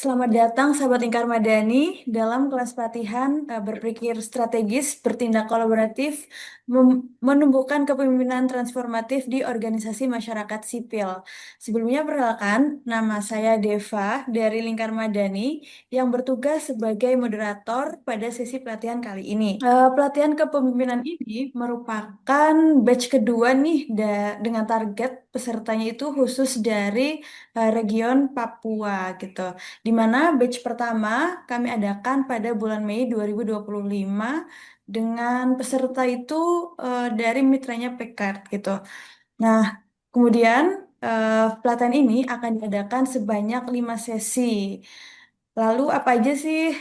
Selamat datang sahabat Lingkar Madani dalam kelas pelatihan berpikir strategis, bertindak kolaboratif, menumbuhkan kepemimpinan transformatif di organisasi masyarakat sipil. Sebelumnya perkenalkan, nama saya Deva dari Lingkar Madani yang bertugas sebagai moderator pada sesi pelatihan kali ini. Pelatihan kepemimpinan ini merupakan batch kedua nih dengan target pesertanya itu khusus dari region Papua gitu. Di mana batch pertama kami adakan pada bulan Mei 2025 dengan peserta itu dari mitranya Pekart gitu. Nah, kemudian pelatihan ini akan diadakan sebanyak 5 sesi. Lalu apa aja sih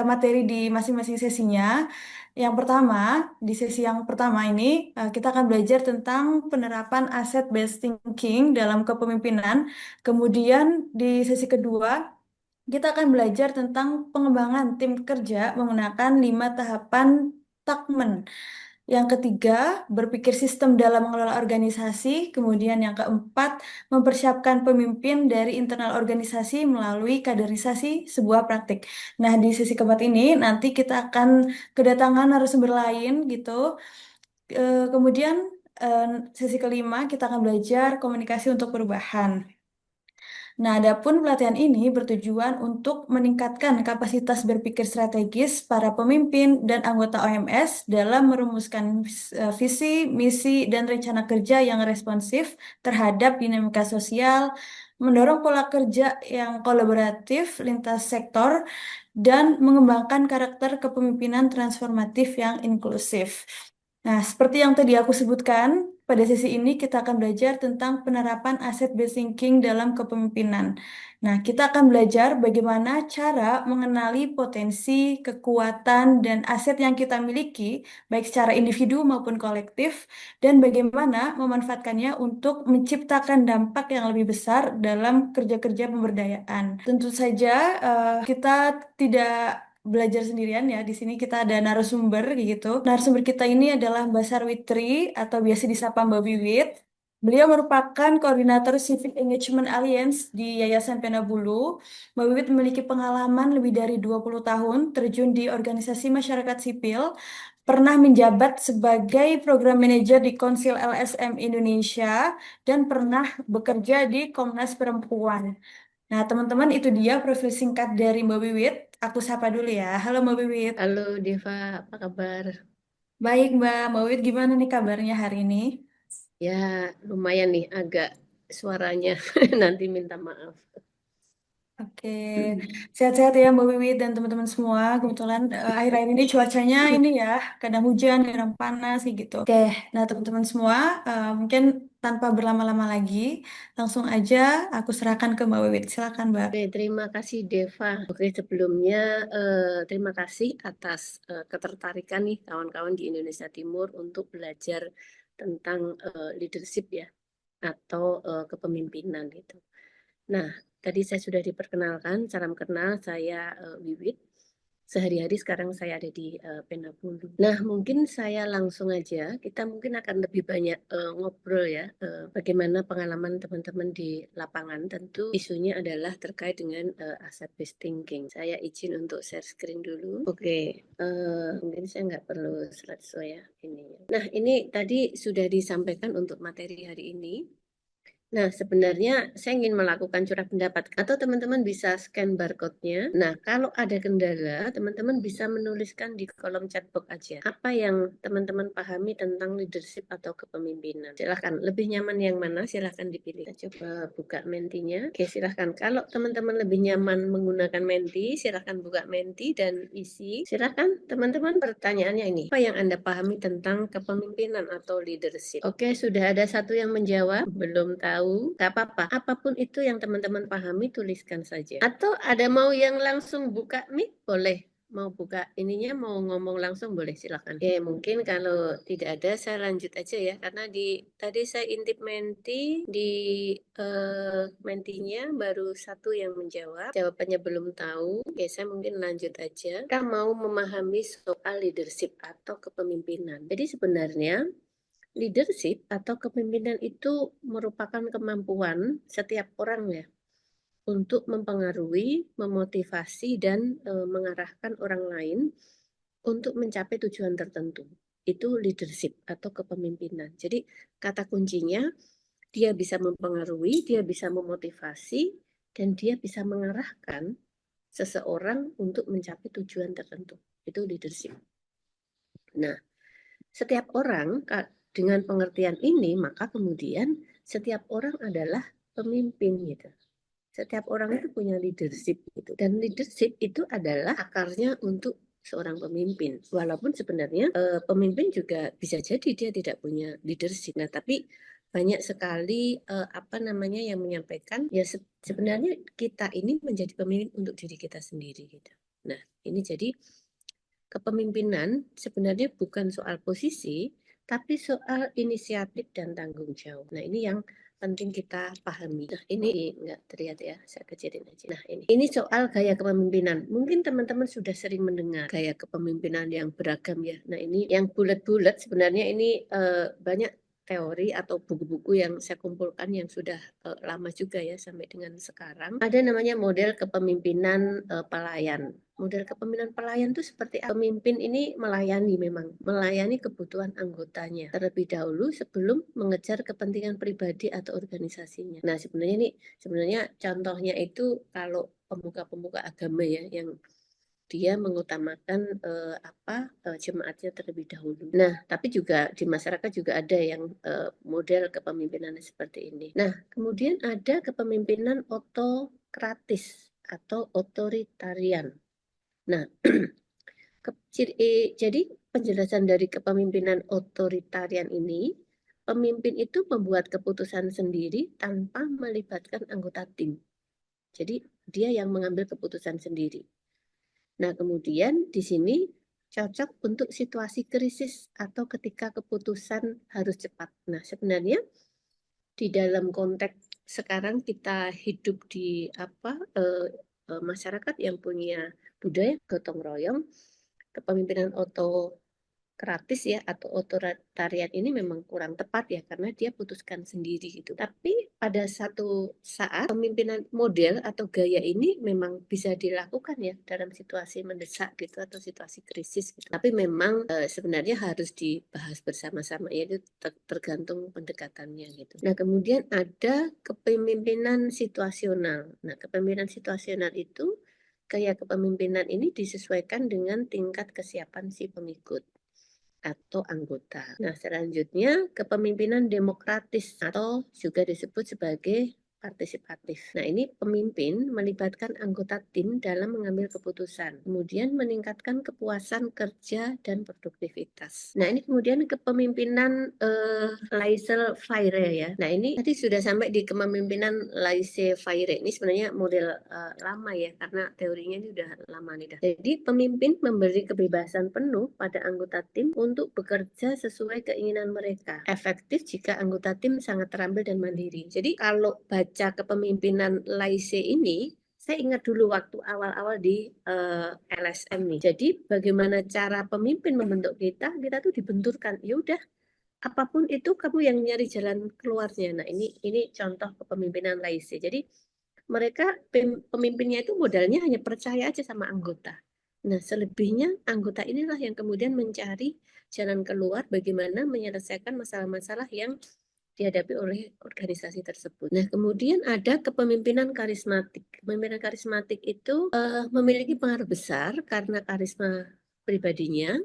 materi di masing-masing sesinya? Yang pertama, di sesi yang pertama ini kita akan belajar tentang penerapan asset-based thinking dalam kepemimpinan. Kemudian di sesi kedua kita akan belajar tentang pengembangan tim kerja menggunakan 5 tahapan Tuckman. Yang ketiga, berpikir sistem dalam mengelola organisasi. Kemudian yang keempat, mempersiapkan pemimpin dari internal organisasi melalui kaderisasi sebuah praktik. Nah, di sesi keempat ini nanti kita akan kedatangan narasumber lain gitu. Kemudian eh, sesi kelima kita akan belajar komunikasi untuk perubahan. Nah, adapun pelatihan ini bertujuan untuk meningkatkan kapasitas berpikir strategis para pemimpin dan anggota OMS dalam merumuskan visi, misi, dan rencana kerja yang responsif terhadap dinamika sosial, mendorong pola kerja yang kolaboratif lintas sektor, dan mengembangkan karakter kepemimpinan transformatif yang inklusif. Nah, seperti yang tadi aku sebutkan, pada sesi ini kita akan belajar tentang penerapan asset-based thinking dalam kepemimpinan. Nah, kita akan belajar bagaimana cara mengenali potensi, kekuatan, dan aset yang kita miliki, baik secara individu maupun kolektif, dan bagaimana memanfaatkannya untuk menciptakan dampak yang lebih besar dalam kerja-kerja pemberdayaan. Tentu saja, kita tidak belajar sendirian ya. Di sini kita ada narasumber kayak gitu. Narasumber kita ini adalah Mbak Sarwitri atau biasa disapa Mbak Wiwit. Beliau merupakan koordinator Civic Engagement Alliance di Yayasan Pena Bulu. Mbak Wiwit memiliki pengalaman lebih dari 20 tahun terjun di organisasi masyarakat sipil, pernah menjabat sebagai program manajer di Konsil LSM Indonesia, dan pernah bekerja di Komnas Perempuan. Nah, teman-teman, itu dia profil singkat dari Mbak Wiwit. Aku sapa dulu ya. Halo Mbak Wiwit. Halo Deva, apa kabar? Baik Mbak. Mbak Wiwit gimana nih kabarnya hari ini? Ya, lumayan nih agak suaranya nanti minta maaf. Oke, sehat-sehat ya Mbak Wiwit dan teman-teman semua. Kebetulan akhir-akhir ini cuacanya ini ya, kadang hujan, kadang panas kayak gitu. Oke, nah teman-teman semua, mungkin tanpa berlama-lama lagi, langsung aja aku serahkan ke Mbak Wiwit. Silakan Mbak. Oke, terima kasih Deva. Oke, sebelumnya terima kasih atas ketertarikan nih kawan-kawan di Indonesia Timur untuk belajar tentang leadership ya atau kepemimpinan gitu. Nah, tadi saya sudah diperkenalkan, salam kenal, saya Wiwit. Sehari-hari sekarang saya ada di Penabulu. Nah, mungkin saya langsung aja, kita mungkin akan lebih banyak ngobrol ya, bagaimana pengalaman teman-teman di lapangan. Tentu isunya adalah terkait dengan asset-based thinking. Saya izin untuk share screen dulu. Oke, mungkin saya nggak perlu slideshow ya ini. Nah, ini tadi sudah disampaikan untuk materi hari ini. Nah, sebenarnya saya ingin melakukan curah pendapat atau teman-teman bisa scan barcode-nya. Nah, kalau ada kendala, teman-teman bisa menuliskan di kolom chatbox aja. Apa yang teman-teman pahami tentang leadership atau kepemimpinan? Silahkan, lebih nyaman yang mana? Silahkan dipilih. Kita coba buka Mentinya. Oke, silahkan. Kalau teman-teman lebih nyaman menggunakan Menti, silahkan buka Menti dan isi. Silahkan, teman-teman, pertanyaannya ini. Apa yang Anda pahami tentang kepemimpinan atau leadership? Oke, sudah ada satu yang menjawab. Belum tahu. Gak apa-apa. Apapun itu yang teman-teman pahami, tuliskan saja. Atau ada mau yang langsung buka mic? Boleh. Mau buka ininya, mau ngomong langsung boleh, silakan. Oke, mungkin kalau tidak ada, saya lanjut aja ya. Karena tadi saya intip Menti, di Mentinya baru satu yang menjawab. Jawabannya belum tahu. Oke, saya mungkin lanjut aja. Kita mau memahami soal leadership atau kepemimpinan. Jadi sebenarnya leadership atau kepemimpinan itu merupakan kemampuan setiap orang ya untuk mempengaruhi, memotivasi, dan mengarahkan orang lain untuk mencapai tujuan tertentu. Itu leadership atau kepemimpinan. Jadi kata kuncinya, dia bisa mempengaruhi, dia bisa memotivasi, dan dia bisa mengarahkan seseorang untuk mencapai tujuan tertentu. Itu leadership. Nah, setiap orang dengan pengertian ini, maka kemudian setiap orang adalah pemimpin gitu. Setiap orang itu punya leadership gitu. Dan leadership itu adalah akarnya untuk seorang pemimpin. Walaupun sebenarnya pemimpin juga bisa jadi dia tidak punya leadership. Nah, tapi banyak sekali apa namanya yang menyampaikan ya sebenarnya kita ini menjadi pemimpin untuk diri kita sendiri gitu. Nah, ini jadi kepemimpinan sebenarnya bukan soal posisi, tapi soal inisiatif dan tanggung jawab. Nah, ini yang penting kita pahami. Nah, ini enggak terlihat ya, saya kecilin aja. Nah, ini soal gaya kepemimpinan. Mungkin teman-teman sudah sering mendengar gaya kepemimpinan yang beragam ya. Nah, ini yang bulat-bulat sebenarnya ini banyak teori atau buku-buku yang saya kumpulkan yang sudah lama juga ya sampai dengan sekarang. Ada namanya model kepemimpinan pelayan. Model kepemimpinan pelayan itu seperti pemimpin ini memang melayani kebutuhan anggotanya terlebih dahulu sebelum mengejar kepentingan pribadi atau organisasinya. Nah, sebenarnya contohnya itu kalau pemuka-pemuka agama ya yang dia mengutamakan jemaatnya terlebih dahulu. Nah, tapi juga di masyarakat juga ada yang model kepemimpinan seperti ini. Nah, kemudian ada kepemimpinan otokratis atau otoritarian. Nah, jadi penjelasan dari kepemimpinan otoritarian ini, pemimpin itu membuat keputusan sendiri tanpa melibatkan anggota tim. Jadi dia yang mengambil keputusan sendiri. Nah, kemudian di sini cocok untuk situasi krisis atau ketika keputusan harus cepat. Nah, sebenarnya di dalam konteks sekarang kita hidup di masyarakat yang punya budaya gotong royong, kepemimpinan otokratis ya atau otoritarian ini memang kurang tepat ya karena dia putuskan sendiri gitu. Tapi pada satu saat pemimpinan model atau gaya ini memang bisa dilakukan ya dalam situasi mendesak gitu atau situasi krisis gitu. Tapi memang sebenarnya harus dibahas bersama-sama ya itu tergantung pendekatannya gitu. Nah, kemudian ada kepemimpinan situasional. Nah, kepemimpinan situasional itu gaya kepemimpinan ini disesuaikan dengan tingkat kesiapan si pengikut atau anggota. Nah, selanjutnya kepemimpinan demokratis atau juga disebut sebagai partisipatif. Nah, ini pemimpin melibatkan anggota tim dalam mengambil keputusan, kemudian meningkatkan kepuasan kerja dan produktivitas. Nah, ini kemudian kepemimpinan laissez-faire ya. Nah, ini tadi sudah sampai di kepemimpinan laissez-faire. Ini sebenarnya model lama ya, karena teorinya ini udah lama nih dah. Jadi, pemimpin memberi kebebasan penuh pada anggota tim untuk bekerja sesuai keinginan mereka. Efektif jika anggota tim sangat terampil dan mandiri. Jadi, kalau baca kepemimpinan laissez ini, saya ingat dulu waktu awal-awal di LSM nih. Jadi bagaimana cara pemimpin membentuk kita tuh dibenturkan. Ya udah, apapun itu kamu yang nyari jalan keluarnya. Nah, ini contoh kepemimpinan laissez. Jadi mereka pemimpinnya itu modalnya hanya percaya aja sama anggota. Nah, selebihnya anggota inilah yang kemudian mencari jalan keluar bagaimana menyelesaikan masalah-masalah yang dihadapi oleh organisasi tersebut. Nah, kemudian ada kepemimpinan karismatik. Kepemimpinan karismatik itu memiliki pengaruh besar karena karisma pribadinya,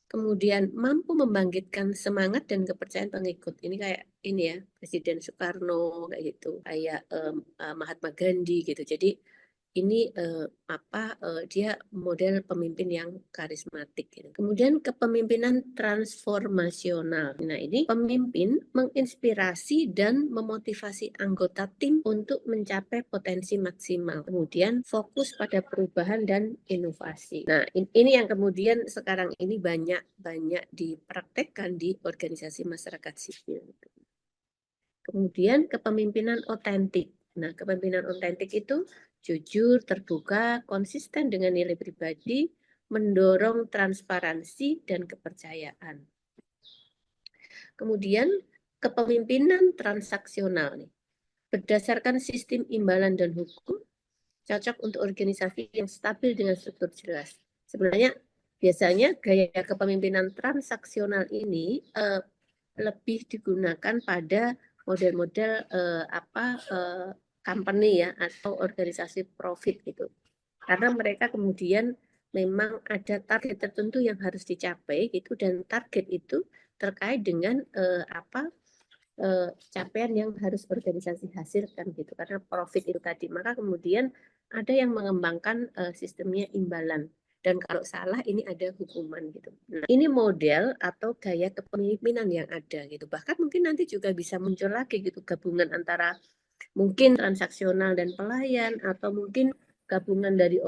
kemudian mampu membangkitkan semangat dan kepercayaan pengikut. Ini kayak ini ya, Presiden Soekarno kayak gitu, kayak Mahatma Gandhi gitu. Jadi ini dia model pemimpin yang karismatik gitu. Kemudian kepemimpinan transformasional. Nah, ini pemimpin menginspirasi dan memotivasi anggota tim untuk mencapai potensi maksimal. Kemudian fokus pada perubahan dan inovasi. Nah, ini yang kemudian sekarang ini banyak dipraktekkan di organisasi masyarakat sipil. Kemudian kepemimpinan otentik. Nah, kepemimpinan otentik itu jujur, terbuka, konsisten dengan nilai pribadi, mendorong transparansi dan kepercayaan. Kemudian kepemimpinan transaksional nih. berdasarkan sistem imbalan dan hukum, cocok untuk organisasi yang stabil dengan struktur jelas. Sebenarnya biasanya gaya kepemimpinan transaksional ini lebih digunakan pada model-model company ya atau organisasi profit gitu. Karena mereka kemudian memang ada target tertentu yang harus dicapai gitu, dan target itu terkait dengan capaian yang harus organisasi hasilkan gitu, karena profit itu tadi. Maka kemudian ada yang mengembangkan sistemnya imbalan, dan kalau salah ini ada hukuman gitu. Nah, ini model atau gaya kepemimpinan yang ada gitu. Bahkan mungkin nanti juga bisa muncul lagi gitu gabungan antara mungkin transaksional dan pelayan, atau mungkin gabungan dari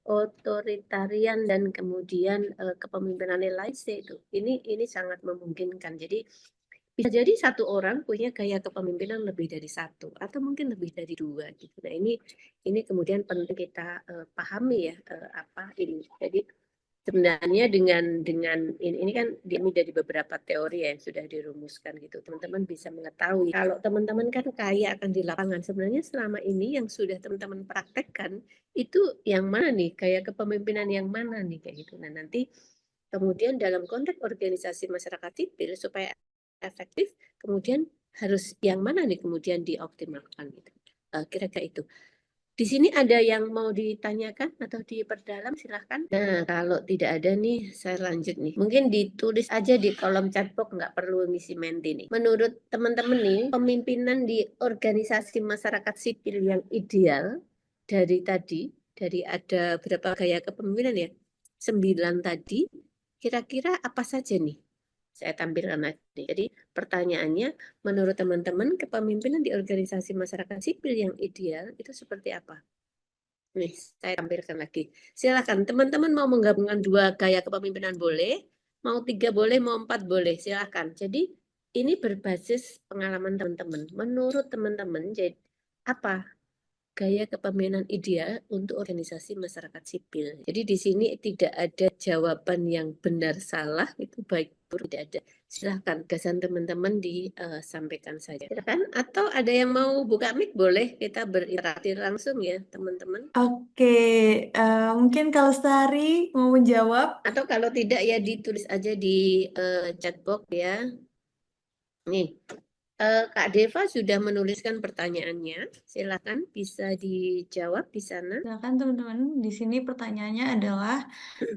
otoritarian dan kemudian kepemimpinan laissez itu. Ini sangat memungkinkan. Jadi bisa jadi satu orang punya gaya kepemimpinan lebih dari satu atau mungkin lebih dari dua gitu. Nah, ini kemudian penting kita pahami ya apa ini. Jadi sebenarnya dengan ini kan dari beberapa teori ya yang sudah dirumuskan gitu. Teman-teman bisa mengetahui kalau teman-teman kan kaya akan di lapangan. Sebenarnya selama ini yang sudah teman-teman praktekkan itu yang mana nih? Gaya kepemimpinan yang mana nih kayak gitu. Nah, nanti kemudian dalam konteks organisasi masyarakat sipil supaya efektif, kemudian harus yang mana nih kemudian dioptimalkan gitu. Kira-kira itu. Di sini ada yang mau ditanyakan atau diperdalam, silahkan. Nah, kalau tidak ada nih, saya lanjut nih. Mungkin ditulis aja di kolom chatbox, nggak perlu ngisi menti nih. Menurut teman-teman nih, pemimpinan di organisasi masyarakat sipil yang ideal dari tadi, dari ada berapa gaya kepemimpinan ya? 9 tadi, kira-kira apa saja nih? Saya tampilkan nanti. Jadi pertanyaannya, menurut teman-teman, kepemimpinan di organisasi masyarakat sipil yang ideal itu seperti apa? Nih, saya tampilkan lagi. Silakan, teman-teman mau menggabungkan 2 gaya kepemimpinan boleh, mau 3 boleh, mau 4 boleh, silakan. Jadi ini berbasis pengalaman teman-teman. Menurut teman-teman, jadi apa gaya kepemimpinan ideal untuk organisasi masyarakat sipil? Jadi di sini tidak ada jawaban yang benar salah, itu baik buruk tidak ada. Silahkan gagasan teman-teman disampaikan saja. Silahkan, atau ada yang mau buka mic boleh, kita berinteraksi langsung ya teman-teman. Oke, mungkin kalau Lestari mau menjawab. Atau kalau tidak ya ditulis aja di chatbox ya. Nih, Kak Deva sudah menuliskan pertanyaannya. Silakan bisa dijawab di sana. Silakan teman-teman, di sini pertanyaannya adalah,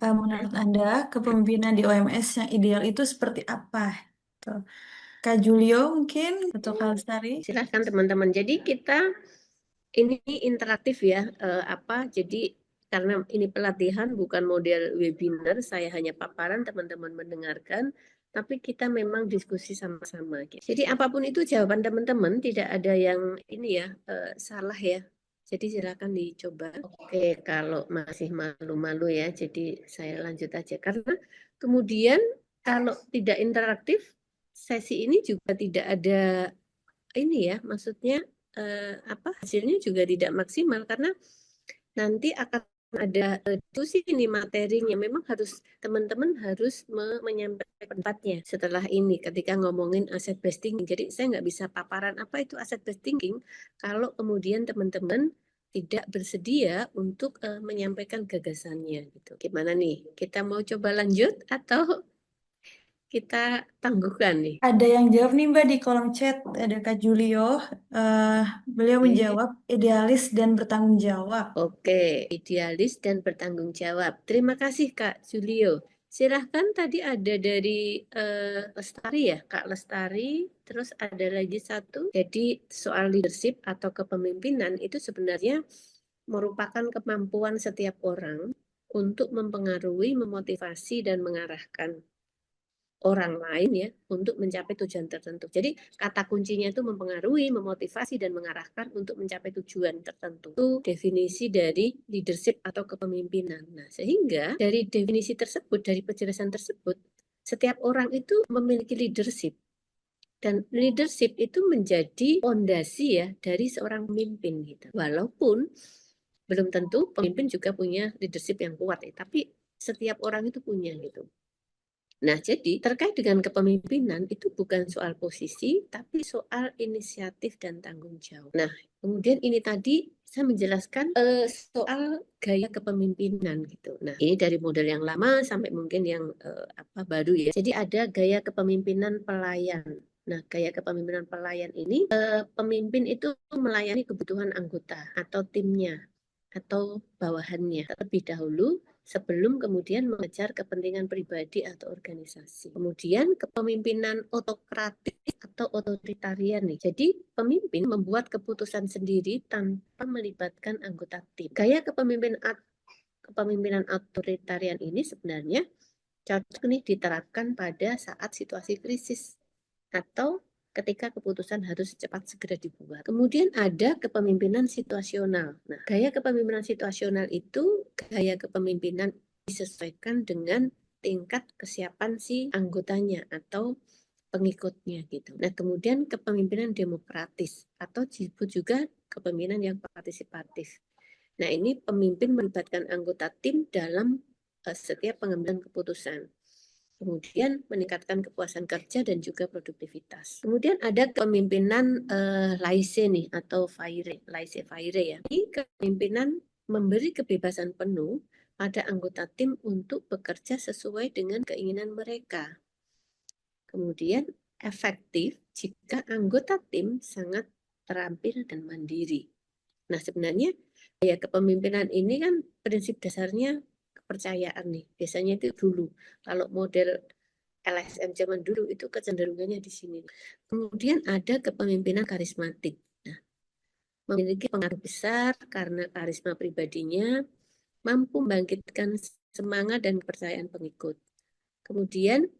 menurut Anda kepemimpinan di OMS yang ideal itu seperti apa? Tuh. Kak Julio mungkin atau Kak Lestari? Silakan teman-teman. Jadi kita ini interaktif ya. Jadi karena ini pelatihan bukan model webinar, saya hanya paparan, teman-teman mendengarkan, tapi kita memang diskusi sama-sama. Jadi apapun itu jawaban teman-teman, tidak ada yang ini ya salah ya. Jadi silakan dicoba. Oke, kalau masih malu-malu ya, jadi saya lanjut aja. Karena kemudian kalau tidak interaktif, sesi ini juga tidak ada ini ya, maksudnya hasilnya juga tidak maksimal, karena nanti akan ada diskusi ini materinya. Memang harus teman-teman harus menyampaikan pendapatnya setelah ini ketika ngomongin aset based thinking. Jadi saya nggak bisa paparan apa itu aset based thinking kalau kemudian teman-teman tidak bersedia untuk menyampaikan gagasannya gitu. Gimana nih? Kita mau coba lanjut atau kita tangguhkan nih? Ada yang jawab nih Mbak di kolom chat, ada Kak Julio. Eh, Beliau menjawab idealis dan bertanggung jawab. Oke, idealis dan bertanggung jawab. Terima kasih Kak Julio. Silahkan, tadi ada dari Lestari ya, Kak Lestari. Terus ada lagi satu. Jadi soal leadership atau kepemimpinan itu sebenarnya merupakan kemampuan setiap orang untuk mempengaruhi, memotivasi, dan mengarahkan orang lain ya untuk mencapai tujuan tertentu. Jadi kata kuncinya itu mempengaruhi, memotivasi, dan mengarahkan untuk mencapai tujuan tertentu. Itu definisi dari leadership atau kepemimpinan. Nah, sehingga dari definisi tersebut, dari penjelasan tersebut, setiap orang itu memiliki leadership. Dan leadership itu menjadi fondasi ya dari seorang pemimpin gitu. Walaupun belum tentu pemimpin juga punya leadership yang kuat ya, tapi setiap orang itu punya gitu. Nah, jadi terkait dengan kepemimpinan itu bukan soal posisi, tapi soal inisiatif dan tanggung jawab. Nah, kemudian ini tadi saya menjelaskan soal gaya kepemimpinan gitu. Nah, ini dari model yang lama sampai mungkin yang baru ya. Jadi ada gaya kepemimpinan pelayan. Nah, gaya kepemimpinan pelayan ini pemimpin itu melayani kebutuhan anggota atau timnya atau bawahannya terlebih dahulu sebelum kemudian mengejar kepentingan pribadi atau organisasi. Kemudian kepemimpinan otokratis atau otoritarian nih. Jadi pemimpin membuat keputusan sendiri tanpa melibatkan anggota tim. Gaya kepemimpinan otoritarian ini sebenarnya cocok nih diterapkan pada saat situasi krisis atau ketika keputusan harus cepat segera dibuat. Kemudian ada kepemimpinan situasional. Nah, gaya kepemimpinan situasional itu gaya kepemimpinan disesuaikan dengan tingkat kesiapan si anggotanya atau pengikutnya gitu. Nah, kemudian kepemimpinan demokratis atau disebut juga kepemimpinan yang partisipatif. Nah, ini pemimpin melibatkan anggota tim dalam setiap pengambilan keputusan. Kemudian meningkatkan kepuasan kerja dan juga produktivitas. Kemudian ada kepemimpinan laissez nih atau faire, laissez-faire ya. Ini kepemimpinan memberi kebebasan penuh pada anggota tim untuk bekerja sesuai dengan keinginan mereka. Kemudian efektif jika anggota tim sangat terampil dan mandiri. Nah, sebenarnya gaya kepemimpinan ini kan prinsip dasarnya kepercayaan nih. Biasanya itu dulu. Kalau model LSM zaman dulu itu kecenderungannya di sini. Kemudian ada kepemimpinan karismatik. Nah, memiliki pengaruh besar karena karisma pribadinya mampu membangkitkan semangat dan kepercayaan pengikut. Kemudian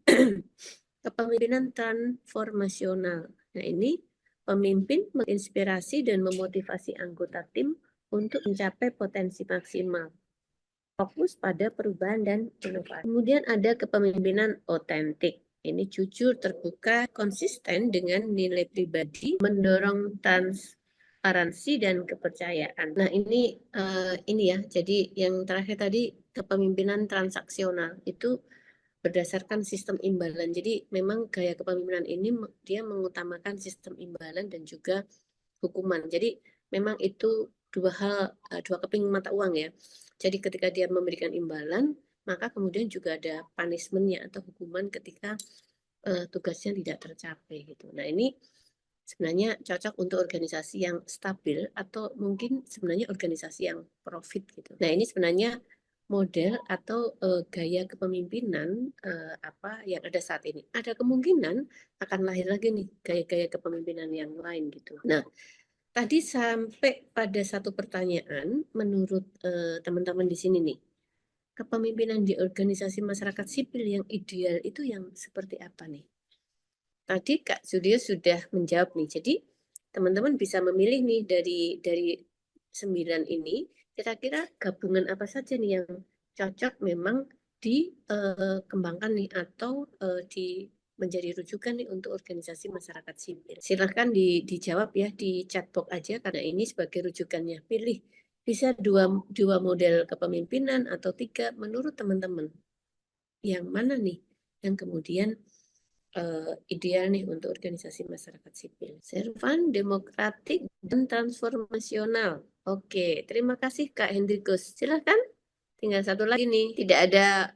kepemimpinan transformasional. Nah, ini pemimpin menginspirasi dan memotivasi anggota tim untuk mencapai potensi maksimal. Fokus pada perubahan dan inovasi. Kemudian ada kepemimpinan otentik. Ini jujur, terbuka, konsisten dengan nilai pribadi, mendorong transparansi dan kepercayaan. Nah, ini ya. Jadi yang terakhir tadi kepemimpinan transaksional itu berdasarkan sistem imbalan. Jadi memang gaya kepemimpinan ini dia mengutamakan sistem imbalan dan juga hukuman. Jadi memang itu dua keping mata uang ya. Jadi ketika dia memberikan imbalan, maka kemudian juga ada punishment-nya atau hukuman ketika tugasnya tidak tercapai gitu. Nah, ini sebenarnya cocok untuk organisasi yang stabil atau mungkin sebenarnya organisasi yang profit gitu. Nah, ini sebenarnya model atau gaya kepemimpinan yang ada saat ini. Ada kemungkinan akan lahir lagi nih gaya-gaya kepemimpinan yang lain gitu. Nah, tadi sampai pada satu pertanyaan, menurut teman-teman di sini nih, kepemimpinan di organisasi masyarakat sipil yang ideal itu yang seperti apa nih? Tadi Kak Suryo sudah menjawab nih, jadi teman-teman bisa memilih nih dari 9 ini, kira-kira gabungan apa saja nih yang cocok memang dikembangkan nih atau menjadi rujukan nih untuk organisasi masyarakat sipil. Silahkan dijawab ya di chat box aja karena ini sebagai rujukannya. Pilih bisa dua model kepemimpinan atau 3 menurut teman-teman. Yang mana nih yang kemudian ideal nih untuk organisasi masyarakat sipil. Servan, demokratik, dan transformasional. Oke, terima kasih Kak Hendrikus. Silahkan. Tinggal satu lagi nih, tidak ada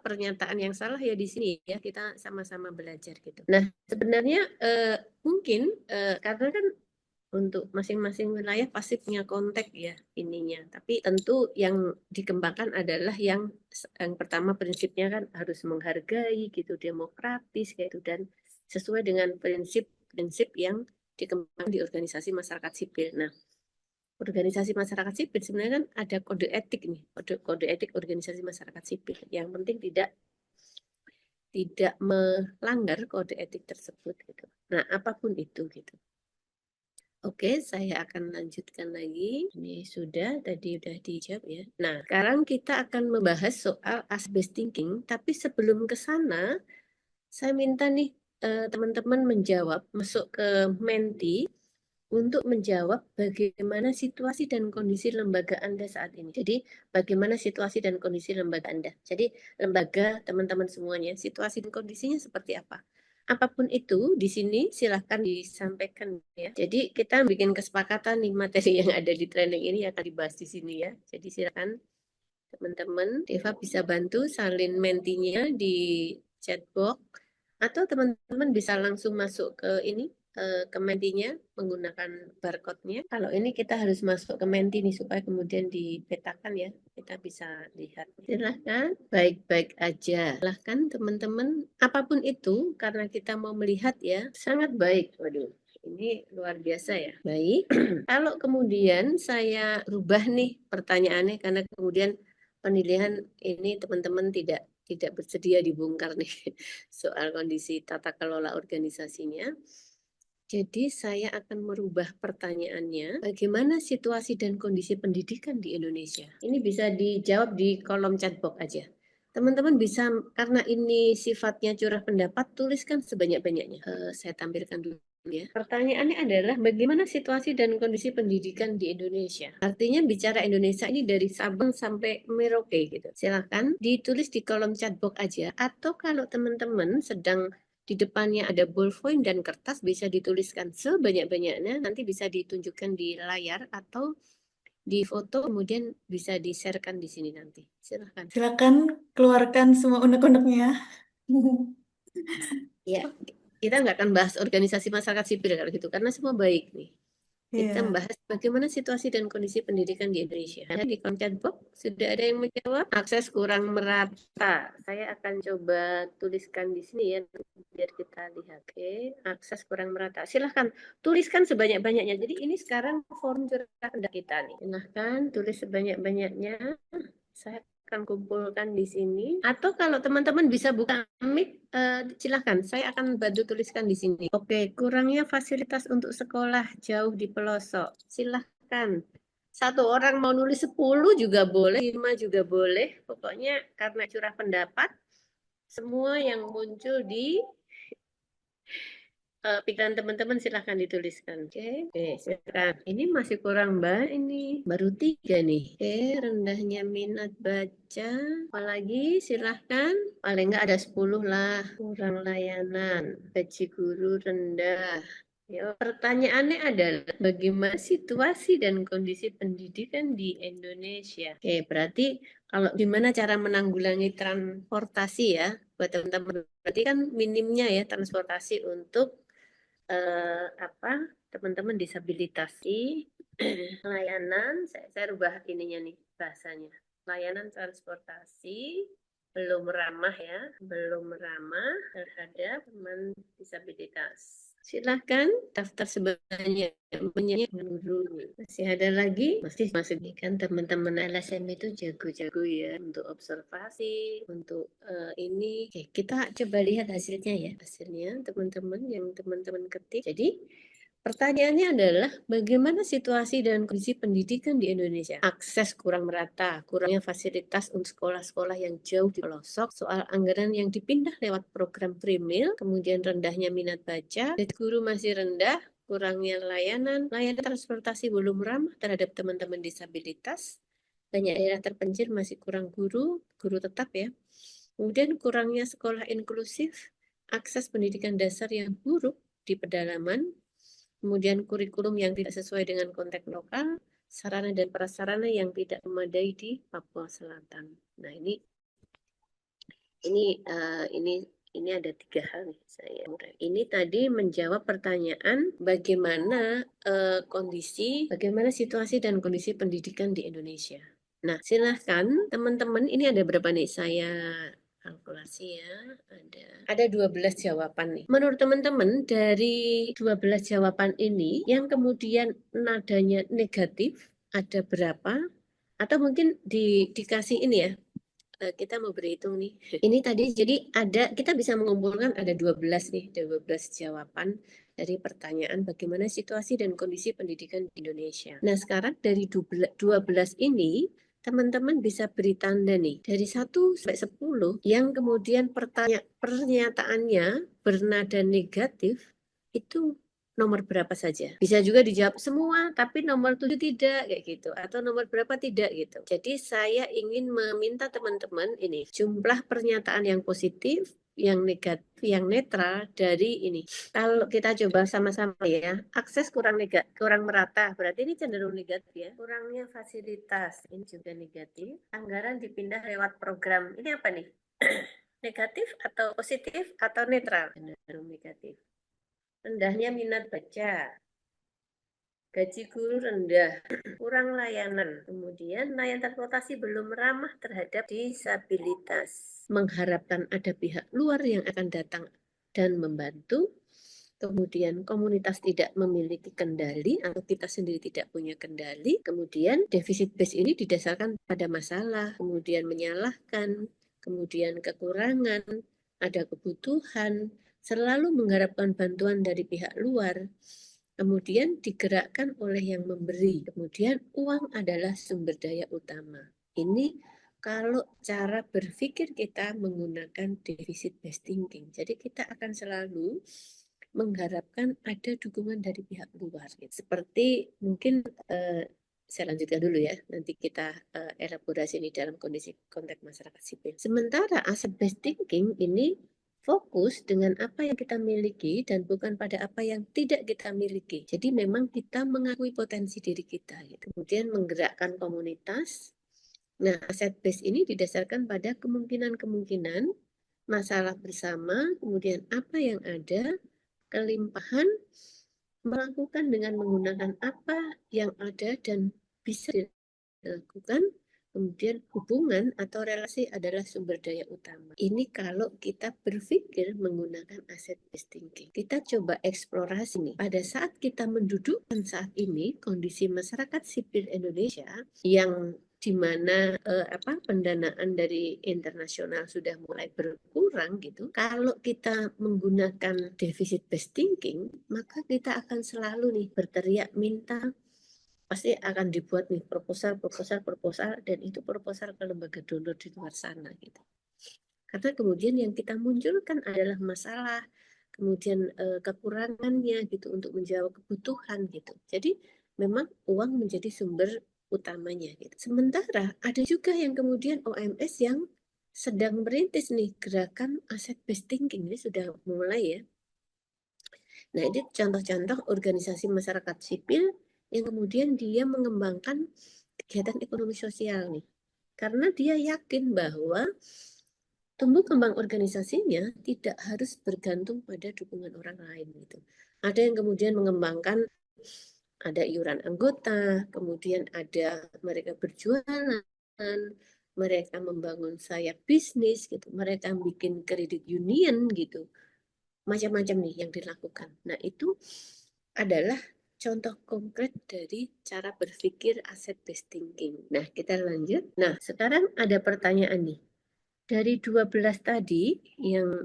pernyataan yang salah ya di sini ya, kita sama-sama belajar gitu. Nah, sebenarnya mungkin karena kan untuk masing-masing wilayah pasti punya konteks ya ininya. Tapi tentu yang dikembangkan adalah yang pertama prinsipnya kan harus menghargai gitu, demokratis kayak itu dan sesuai dengan prinsip-prinsip yang dikembangkan di organisasi masyarakat sipil. Nah, organisasi masyarakat sipil sebenarnya kan ada kode etik nih, kode etik organisasi masyarakat sipil. Yang penting tidak melanggar kode etik tersebut gitu. Nah, apapun itu gitu. Oke, saya akan lanjutkan lagi. Ini tadi sudah dijawab ya. Nah, sekarang kita akan membahas soal asbest thinking, tapi sebelum ke sana, saya minta nih teman-teman menjawab, masuk ke Menti untuk menjawab bagaimana situasi dan kondisi lembaga Anda saat ini. Jadi, bagaimana situasi dan kondisi lembaga Anda. Jadi, lembaga teman-teman semuanya, situasi dan kondisinya seperti apa. Apapun itu, di sini silahkan disampaikan ya. Jadi, kita bikin kesepakatan nih materi yang ada di training ini akan dibahas di sini ya. Jadi, silakan teman-teman, Deva bisa bantu salin mentinya di chat box atau teman-teman bisa langsung masuk ke ini ke mentinya menggunakan barcode-nya. Kalau ini kita harus masuk ke menti nih supaya kemudian dipetakan ya. Kita bisa lihat. Silahkan, baik-baik aja. Silahkan teman-teman, apapun itu karena kita mau melihat ya, sangat baik. Waduh. Ini luar biasa ya. Baik. Kalau kemudian saya rubah nih pertanyaannya karena kemudian penilaian ini teman-teman tidak bersedia dibongkar nih soal kondisi tata kelola organisasinya. Jadi saya akan merubah pertanyaannya, bagaimana situasi dan kondisi pendidikan di Indonesia? Ini bisa dijawab di kolom chat box aja. Teman-teman bisa, karena ini sifatnya curah pendapat, tuliskan sebanyak-banyaknya. Saya tampilkan dulu ya. Pertanyaannya adalah bagaimana situasi dan kondisi pendidikan di Indonesia? Artinya bicara Indonesia ini dari Sabang sampai Merauke gitu. Silakan ditulis di kolom chat box aja. Atau kalau teman-teman sedang di depannya ada ballpoint dan kertas bisa dituliskan sebanyak-banyaknya, nanti bisa ditunjukkan di layar atau di foto kemudian bisa di-sharekan di sini nanti. Silahkan. Silakan keluarkan semua unek-uneknya. Ya, kita nggak akan bahas organisasi masyarakat sipil kalau gitu, karena semua baik nih. Kita Iya. membahas bagaimana situasi dan kondisi pendidikan di Indonesia. Nah, di kolom chat box sudah ada yang menjawab. Akses kurang merata. Saya akan coba tuliskan di sini ya, biar kita lihat. Oke, akses kurang merata. Silahkan tuliskan sebanyak-banyaknya. Jadi ini sekarang forum curah pendapat kita nih. Silahkan tulis sebanyak-banyaknya. Saya akan kumpulkan di sini. Atau kalau teman-teman bisa buka mic, silahkan. Saya akan bantu tuliskan di sini. Oke, kurangnya fasilitas untuk sekolah jauh di pelosok. Silahkan. Satu orang mau nulis 10 juga boleh, 5 juga boleh. Pokoknya karena curah pendapat, semua yang muncul di pikiran teman-teman silahkan dituliskan. Oke, silakan. Ini masih kurang mbak, ini baru 3 nih. Oke, rendahnya minat baca. Apalagi silahkan. Paling nggak ada 10 lah. Kurang layanan. Gaji guru rendah. Yo, pertanyaannya adalah bagaimana situasi dan kondisi pendidikan di Indonesia? Oke, berarti kalau gimana cara menanggulangi transportasi ya buat teman-teman. Berarti kan minimnya ya transportasi untuk teman-teman disabilitas di layanan saya rubah ininya nih bahasanya layanan transportasi belum ramah ya belum ramah terhadap teman disabilitas. Silahkan daftar sebanyak-banyaknya dulu. Masih ada lagi? Masih kan teman-teman LSM itu jago-jago ya untuk observasi, untuk ini. Oke, kita coba lihat hasilnya ya. Hasilnya teman-teman yang teman-teman ketik. Jadi pertanyaannya adalah bagaimana situasi dan kondisi pendidikan di Indonesia? Akses kurang merata, kurangnya fasilitas untuk sekolah-sekolah yang jauh di pelosok, soal anggaran yang dipindah lewat program Primil, kemudian rendahnya minat baca, gaji guru masih rendah, kurangnya layanan transportasi belum ramah terhadap teman-teman disabilitas, banyak daerah terpencil masih kurang guru tetap ya. Kemudian kurangnya sekolah inklusif, akses pendidikan dasar yang buruk di pedalaman, kemudian kurikulum yang tidak sesuai dengan konteks lokal, sarana dan prasarana yang tidak memadai di Papua Selatan. Nah ini ada 3 hal nih saya. Ini tadi menjawab pertanyaan bagaimana bagaimana situasi dan kondisi pendidikan di Indonesia. Nah, silahkan teman-teman, ini ada berapa nih saya kalkulasi ya, ada 12 jawaban nih. Menurut teman-teman dari 12 jawaban ini yang kemudian nadanya negatif ada berapa? Atau mungkin dikasih ini ya, kita mau berhitung nih. Ini tadi jadi kita bisa mengumpulkan ada 12 nih, 12 jawaban dari pertanyaan bagaimana situasi dan kondisi pendidikan di Indonesia. Nah, sekarang dari 12 ini teman-teman bisa beri tanda nih dari 1 sampai 10 yang kemudian pernyataannya bernada negatif itu nomor berapa saja. Bisa juga dijawab semua, tapi nomor 7 tidak, kayak gitu. Atau nomor berapa tidak, gitu. Jadi saya ingin meminta teman-teman ini, jumlah pernyataan yang positif, yang negatif, yang netral dari ini. Kalau kita coba sama-sama ya, akses kurang merata, berarti ini cenderung negatif ya. Kurangnya fasilitas, ini juga negatif. Anggaran dipindah lewat program, ini apa nih? Negatif atau positif atau netral? Cenderung negatif. Rendahnya minat baca, gaji guru rendah, kurang layanan, kemudian layanan transportasi belum ramah terhadap disabilitas, mengharapkan ada pihak luar yang akan datang dan membantu, kemudian komunitas tidak memiliki kendali atau kita sendiri tidak punya kendali, kemudian defisit base ini didasarkan pada masalah, kemudian menyalahkan, kemudian kekurangan, ada kebutuhan, selalu mengharapkan bantuan dari pihak luar, kemudian digerakkan oleh yang memberi, kemudian uang adalah sumber daya utama. Ini kalau cara berpikir kita menggunakan deficit based thinking. Jadi kita akan selalu mengharapkan ada dukungan dari pihak luar. Seperti mungkin saya lanjutkan dulu ya, nanti kita elaborasi ini dalam kondisi konteks masyarakat sipil. Sementara asset based thinking ini fokus dengan apa yang kita miliki dan bukan pada apa yang tidak kita miliki. Jadi memang kita mengakui potensi diri kita. Kemudian menggerakkan komunitas. Nah, asset base ini didasarkan pada kemungkinan-kemungkinan, masalah bersama, kemudian apa yang ada, kelimpahan, melakukan dengan menggunakan apa yang ada dan bisa dilakukan. Kemudian hubungan atau relasi adalah sumber daya utama. Ini kalau kita berpikir menggunakan asset based thinking. Kita coba eksplorasi nih. Pada saat kita mendudukkan saat ini kondisi masyarakat sipil Indonesia yang di mana pendanaan dari internasional sudah mulai berkurang gitu. Kalau kita menggunakan deficit based thinking, maka kita akan selalu nih berteriak minta, pasti akan dibuat nih proposal dan itu proposal ke lembaga donor di luar sana gitu. Karena kemudian yang kita munculkan adalah masalah, kemudian kekurangannya gitu untuk menjawab kebutuhan gitu. Jadi memang uang menjadi sumber utamanya gitu. Sementara ada juga yang kemudian OMS yang sedang merintis nih gerakan asset based thinking, ini sudah mulai ya. Nah, ini contoh-contoh organisasi masyarakat sipil yang kemudian dia mengembangkan kegiatan ekonomi sosial nih. Karena dia yakin bahwa tumbuh kembang organisasinya tidak harus bergantung pada dukungan orang lain gitu. Ada yang kemudian mengembangkan ada iuran anggota, kemudian ada mereka berjualan, mereka membangun sayap bisnis gitu, mereka bikin kredit union gitu. Macam-macam nih yang dilakukan. Nah, itu adalah contoh konkret dari cara berpikir asset based thinking. Nah, kita lanjut. Nah, sekarang ada pertanyaan nih. Dari 12 tadi yang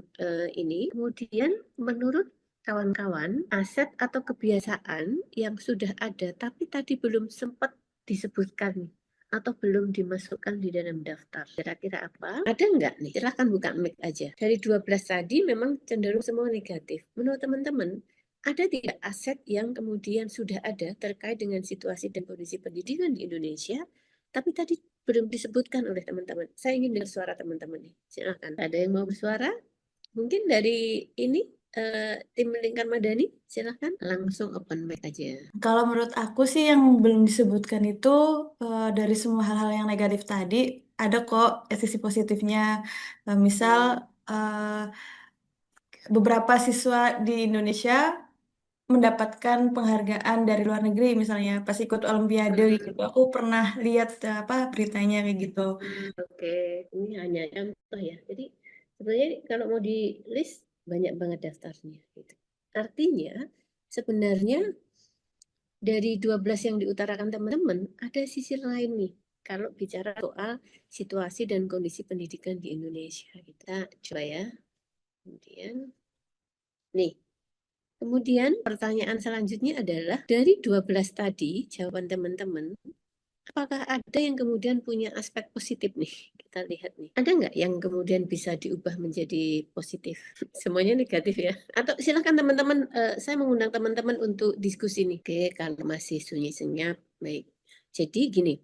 ini, kemudian menurut kawan-kawan, aset atau kebiasaan yang sudah ada tapi tadi belum sempat disebutkan atau belum dimasukkan di dalam daftar. Kira-kira apa? Ada nggak nih? Silahkan buka mic aja. Dari 12 tadi memang cenderung semua negatif. Menurut teman-teman, ada tidak aset yang kemudian sudah ada terkait dengan situasi dan kondisi pendidikan di Indonesia, tapi tadi belum disebutkan oleh teman-teman? Saya ingin dengar suara teman-teman nih. Silakan. Ada yang mau bersuara? Mungkin dari ini tim Lingkar Madani, silakan langsung open mic aja. Kalau menurut aku sih yang belum disebutkan itu dari semua hal-hal yang negatif tadi ada kok sisi positifnya. Misal beberapa siswa di Indonesia mendapatkan penghargaan dari luar negeri misalnya pas ikut Olimpiade gitu. Aku pernah lihat apa beritanya kayak gitu. Oke, ini hanya contoh ya. Jadi sebenarnya kalau mau di list banyak banget daftarnya gitu. Artinya sebenarnya dari 12 yang diutarakan teman-teman ada sisi lain nih. Kalau bicara soal situasi dan kondisi pendidikan di Indonesia, kita coba ya. Kemudian nih, kemudian pertanyaan selanjutnya adalah dari 12 tadi jawaban teman-teman, apakah ada yang kemudian punya aspek positif nih? kita lihat nih, ada nggak yang kemudian bisa diubah menjadi positif? Semuanya negatif ya? Atau silakan teman-teman, saya mengundang teman-teman untuk diskusi nih. Oke, kalau masih sunyi senyap, baik. Jadi gini,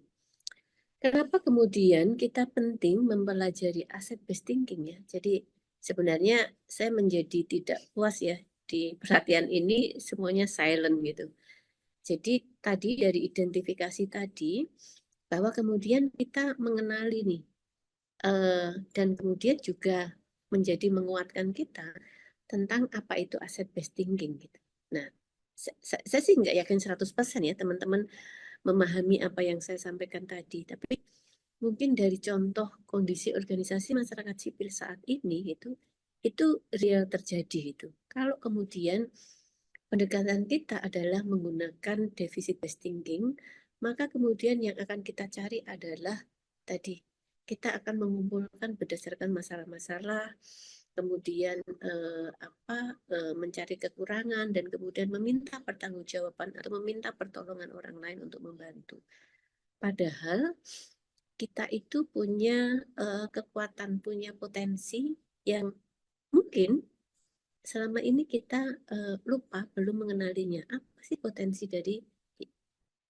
kenapa kemudian kita penting mempelajari asset based thinking ya? Jadi sebenarnya saya menjadi tidak puas ya di perhatian ini semuanya silent gitu. Jadi tadi dari identifikasi tadi bahwa kemudian kita mengenali nih dan kemudian juga menjadi menguatkan kita tentang apa itu asset based thinking gitu. Nah, saya sih nggak yakin 100% ya teman-teman memahami apa yang saya sampaikan tadi, tapi mungkin dari contoh kondisi organisasi masyarakat sipil saat ini itu real terjadi itu. Kalau kemudian pendekatan kita adalah menggunakan deficit based thinking, maka kemudian yang akan kita cari adalah tadi kita akan mengumpulkan berdasarkan masalah-masalah, kemudian mencari kekurangan dan kemudian meminta pertanggungjawaban atau meminta pertolongan orang lain untuk membantu. Padahal kita itu punya kekuatan, punya potensi yang mungkin selama ini kita lupa, belum mengenalinya. Apa sih potensi dari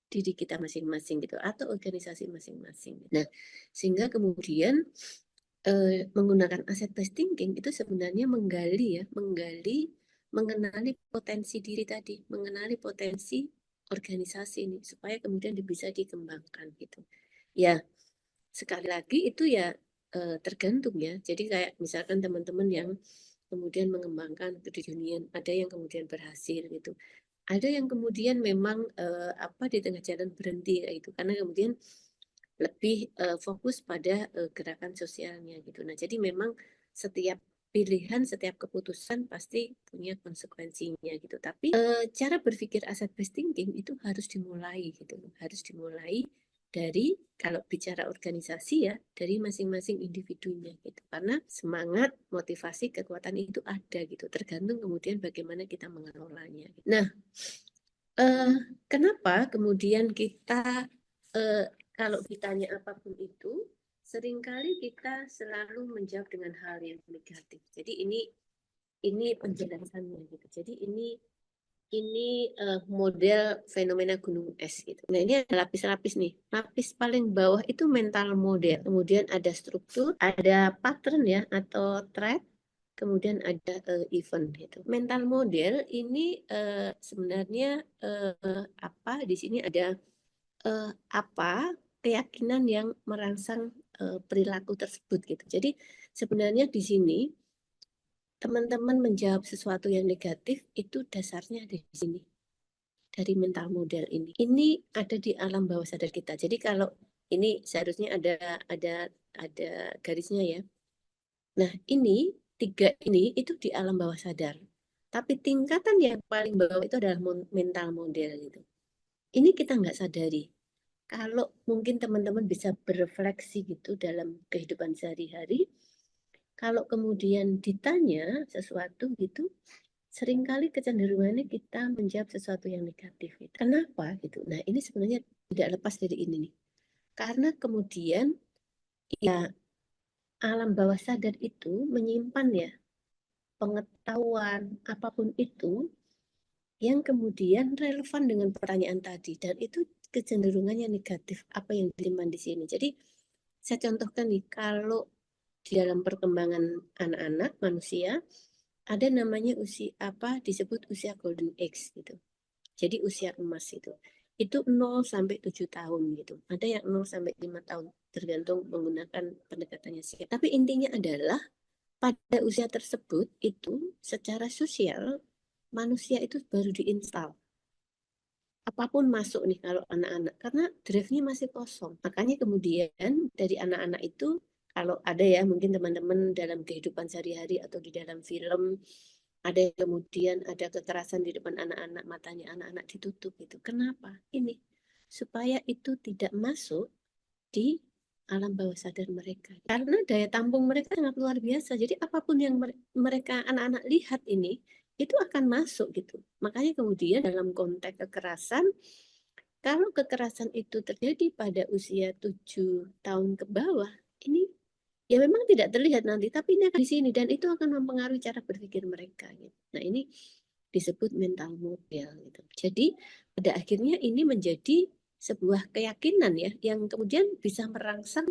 diri kita masing-masing gitu atau organisasi masing-masing. Nah, sehingga kemudian menggunakan asset based thinking itu sebenarnya menggali mengenali potensi diri tadi, mengenali potensi organisasi ini supaya kemudian bisa dikembangkan gitu. Ya, sekali lagi itu ya tergantung ya. Jadi kayak misalkan teman-teman yang kemudian mengembangkan credit union, ada yang kemudian berhasil gitu. Ada yang kemudian memang di tengah jalan berhenti kayak gitu karena kemudian lebih fokus pada gerakan sosialnya gitu. Nah, jadi memang setiap pilihan, setiap keputusan pasti punya konsekuensinya gitu. Tapi cara berpikir asset based thinking itu harus dimulai gitu. Harus dimulai dari kalau bicara organisasi ya dari masing-masing individunya gitu. Karena semangat, motivasi, kekuatan itu ada gitu. Tergantung kemudian bagaimana kita mengelolanya. Nah, kenapa kemudian kita kalau ditanya apapun itu, seringkali kita selalu menjawab dengan hal yang negatif. Jadi ini penjelasannya gitu. Jadi ini model fenomena gunung es gitu. Nah, ini ada lapis-lapis nih. Lapis paling bawah itu mental model. Kemudian ada struktur, ada pattern ya atau thread, kemudian ada event gitu. Mental model ini sebenarnya di sini ada apa keyakinan yang merangsang perilaku tersebut gitu. Jadi sebenarnya di sini teman-teman menjawab sesuatu yang negatif itu dasarnya ada di sini dari mental model ini. Ini ada di alam bawah sadar kita. Jadi kalau ini seharusnya ada garisnya ya. Nah, ini 3 ini itu di alam bawah sadar. Tapi tingkatan yang paling bawah itu adalah mental model gitu. Ini kita nggak sadari. Kalau mungkin teman-teman bisa berefleksi gitu dalam kehidupan sehari-hari, kalau kemudian ditanya sesuatu gitu, seringkali kecenderungannya kita menjawab sesuatu yang negatif. Gitu. Kenapa gitu? Nah, ini sebenarnya tidak lepas dari ini nih. Karena kemudian ya alam bawah sadar itu menyimpan ya pengetahuan apapun itu yang kemudian relevan dengan pertanyaan tadi dan itu kecenderungannya negatif apa yang disimpan di sini. Jadi saya contohkan nih kalau di dalam perkembangan anak-anak manusia ada namanya usia disebut usia golden age gitu. Jadi usia emas itu. Itu 0 sampai 7 tahun gitu. Ada yang 0 sampai 5 tahun tergantung menggunakan pendekatannya sih. Tapi intinya adalah pada usia tersebut itu secara sosial manusia itu baru diinstal. Apapun masuk nih kalau anak-anak karena drive-nya masih kosong. Makanya kemudian dari anak-anak itu kalau ada ya mungkin teman-teman dalam kehidupan sehari-hari atau di dalam film ada yang kemudian ada kekerasan di depan anak-anak, matanya anak-anak ditutup itu. Kenapa? Ini supaya itu tidak masuk di alam bawah sadar mereka. Karena daya tampung mereka sangat luar biasa. Jadi apapun yang mereka anak-anak lihat ini itu akan masuk gitu. Makanya kemudian dalam konteks kekerasan, kalau kekerasan itu terjadi pada usia 7 tahun ke bawah, ini ya memang tidak terlihat nanti, tapi ini akan di sini dan itu akan mempengaruhi cara berpikir mereka gitu. Nah, ini disebut mental model gitu. Jadi pada akhirnya ini menjadi sebuah keyakinan ya yang kemudian bisa merangsang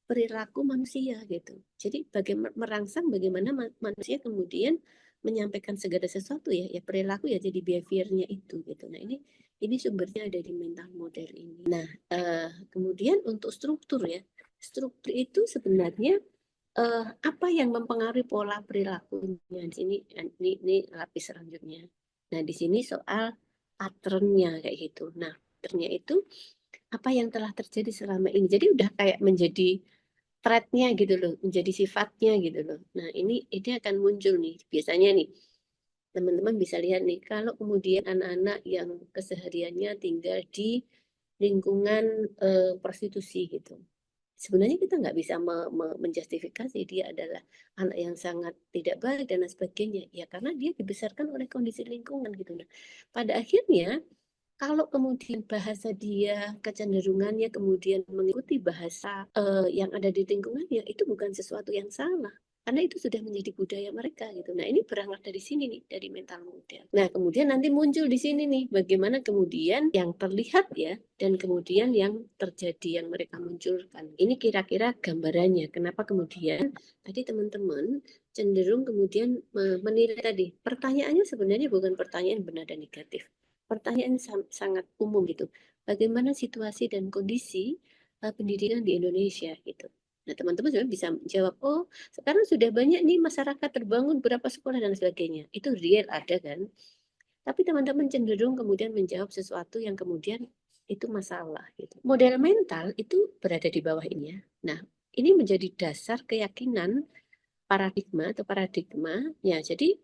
perilaku manusia gitu. Jadi merangsang bagaimana manusia kemudian menyampaikan segala sesuatu ya, ya perilaku ya jadi behaviornya itu gitu. Nah, ini sumbernya ada di mental model ini. Nah, kemudian untuk struktur ya. Struktur itu sebenarnya apa yang mempengaruhi pola perilakunya di sini ini lapis selanjutnya. Nah, di sini soal patternnya kayak gitu. Nah, patternnya itu apa yang telah terjadi selama ini. Jadi udah kayak menjadi thread-nya gitu loh, menjadi sifatnya gitu loh. Nah, ini akan muncul nih. Biasanya nih, teman-teman bisa lihat nih, kalau kemudian anak-anak yang kesehariannya tinggal di lingkungan prostitusi gitu. Sebenarnya kita nggak bisa menjustifikasi dia adalah anak yang sangat tidak baik dan lain sebagainya. Ya karena dia dibesarkan oleh kondisi lingkungan gitu. Nah, pada akhirnya kalau kemudian bahasa dia kecenderungannya kemudian mengikuti bahasa yang ada di lingkungannya, itu bukan sesuatu yang salah. Karena itu sudah menjadi budaya mereka gitu. Nah, ini berangkat dari sini nih, dari mental model. Nah, kemudian nanti muncul di sini nih, bagaimana kemudian yang terlihat ya, dan kemudian yang terjadi yang mereka munculkan. Ini kira-kira gambarannya. Kenapa kemudian tadi teman-teman cenderung kemudian menilai tadi. Pertanyaannya sebenarnya bukan pertanyaan benar dan negatif. Pertanyaan sangat umum gitu. Bagaimana situasi dan kondisi pendidikan di Indonesia gitu. Nah, teman-teman sebenarnya bisa jawab, oh sekarang sudah banyak nih masyarakat terbangun berapa sekolah dan sebagainya. Itu real ada kan. Tapi teman-teman cenderung kemudian menjawab sesuatu yang kemudian itu masalah gitu. Model mental itu berada di bawah ini ya. Nah, ini menjadi dasar keyakinan paradigma ya. Jadi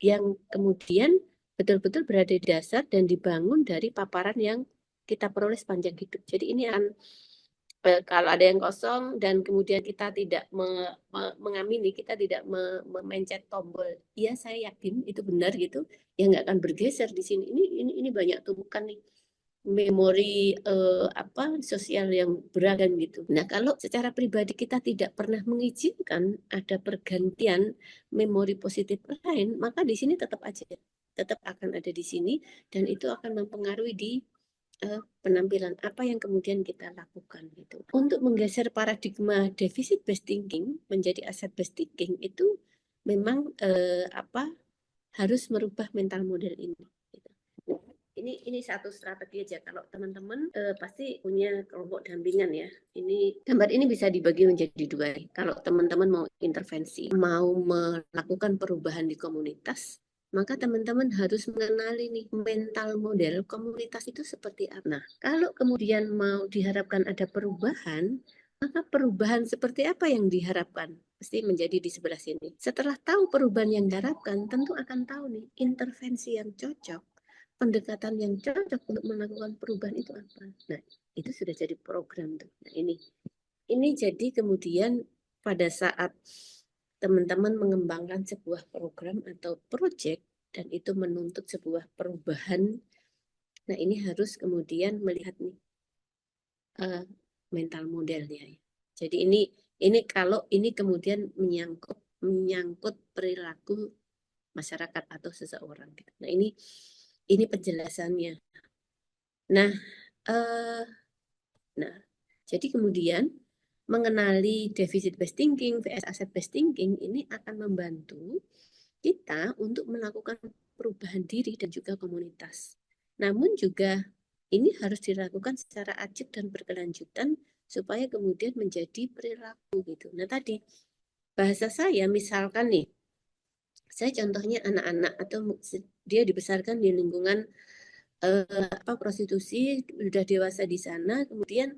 yang kemudian betul-betul berada di dasar dan dibangun dari paparan yang kita peroleh sepanjang hidup. Jadi ini akan kalau ada yang kosong dan kemudian kita tidak mengamini, kita tidak memencet tombol, iya saya yakin itu benar gitu, ya nggak akan bergeser di sini. Ini banyak tumpukan nih memori apa sosial yang beragam gitu. Nah, kalau secara pribadi kita tidak pernah mengizinkan ada pergantian memori positif lain, maka di sini tetap aja tetap akan ada di sini dan itu akan mempengaruhi di penampilan apa yang kemudian kita lakukan gitu. Untuk menggeser paradigma deficit based thinking menjadi asset based thinking itu memang apa harus merubah mental model ini. Gitu. Nah, ini satu strategi aja. Kalau teman-teman pasti punya kelompok dampingan ya. Ini gambar ini bisa dibagi menjadi dua. Kalau teman-teman mau intervensi, mau melakukan perubahan di komunitas, maka teman-teman harus mengenali nih mental model komunitas itu seperti apa. Nah, kalau kemudian mau diharapkan ada perubahan, maka perubahan seperti apa yang diharapkan? Pasti menjadi di sebelah sini. Setelah tahu perubahan yang diharapkan, tentu akan tahu nih intervensi yang cocok, pendekatan yang cocok untuk melakukan perubahan itu apa. Nah, itu sudah jadi program tuh. Nah, ini jadi kemudian pada saat teman-teman mengembangkan sebuah program atau proyek dan itu menuntut sebuah perubahan, nah ini harus kemudian melihat nih mental modelnya. Jadi ini kalau ini kemudian menyangkut perilaku masyarakat atau seseorang. Nah ini penjelasannya. Nah, eh, nah jadi kemudian mengenali deficit based thinking vs asset based thinking ini akan membantu kita untuk melakukan perubahan diri dan juga komunitas. Namun juga ini harus dilakukan secara acak dan berkelanjutan supaya kemudian menjadi perilaku gitu. Nah tadi bahasa saya misalkan nih, saya contohnya anak-anak atau dia dibesarkan di lingkungan prostitusi, sudah dewasa di sana, kemudian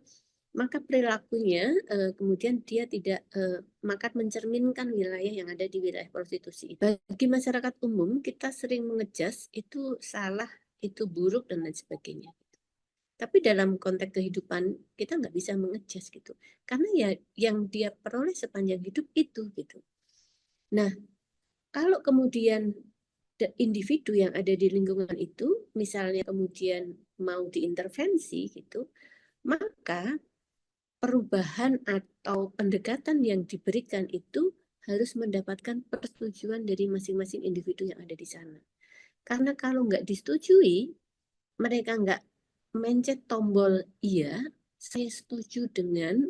maka perilakunya kemudian dia tidak maka mencerminkan wilayah yang ada di wilayah prostitusi. Bagi masyarakat umum kita sering mengejas itu salah, itu buruk dan lain sebagainya. Tapi dalam konteks kehidupan kita nggak bisa mengejas gitu, karena ya yang dia peroleh sepanjang hidup itu gitu. Nah, kalau kemudian individu yang ada di lingkungan itu, misalnya kemudian mau diintervensi gitu, maka perubahan atau pendekatan yang diberikan itu harus mendapatkan persetujuan dari masing-masing individu yang ada di sana. Karena kalau nggak disetujui, mereka nggak mencet tombol iya, saya setuju dengan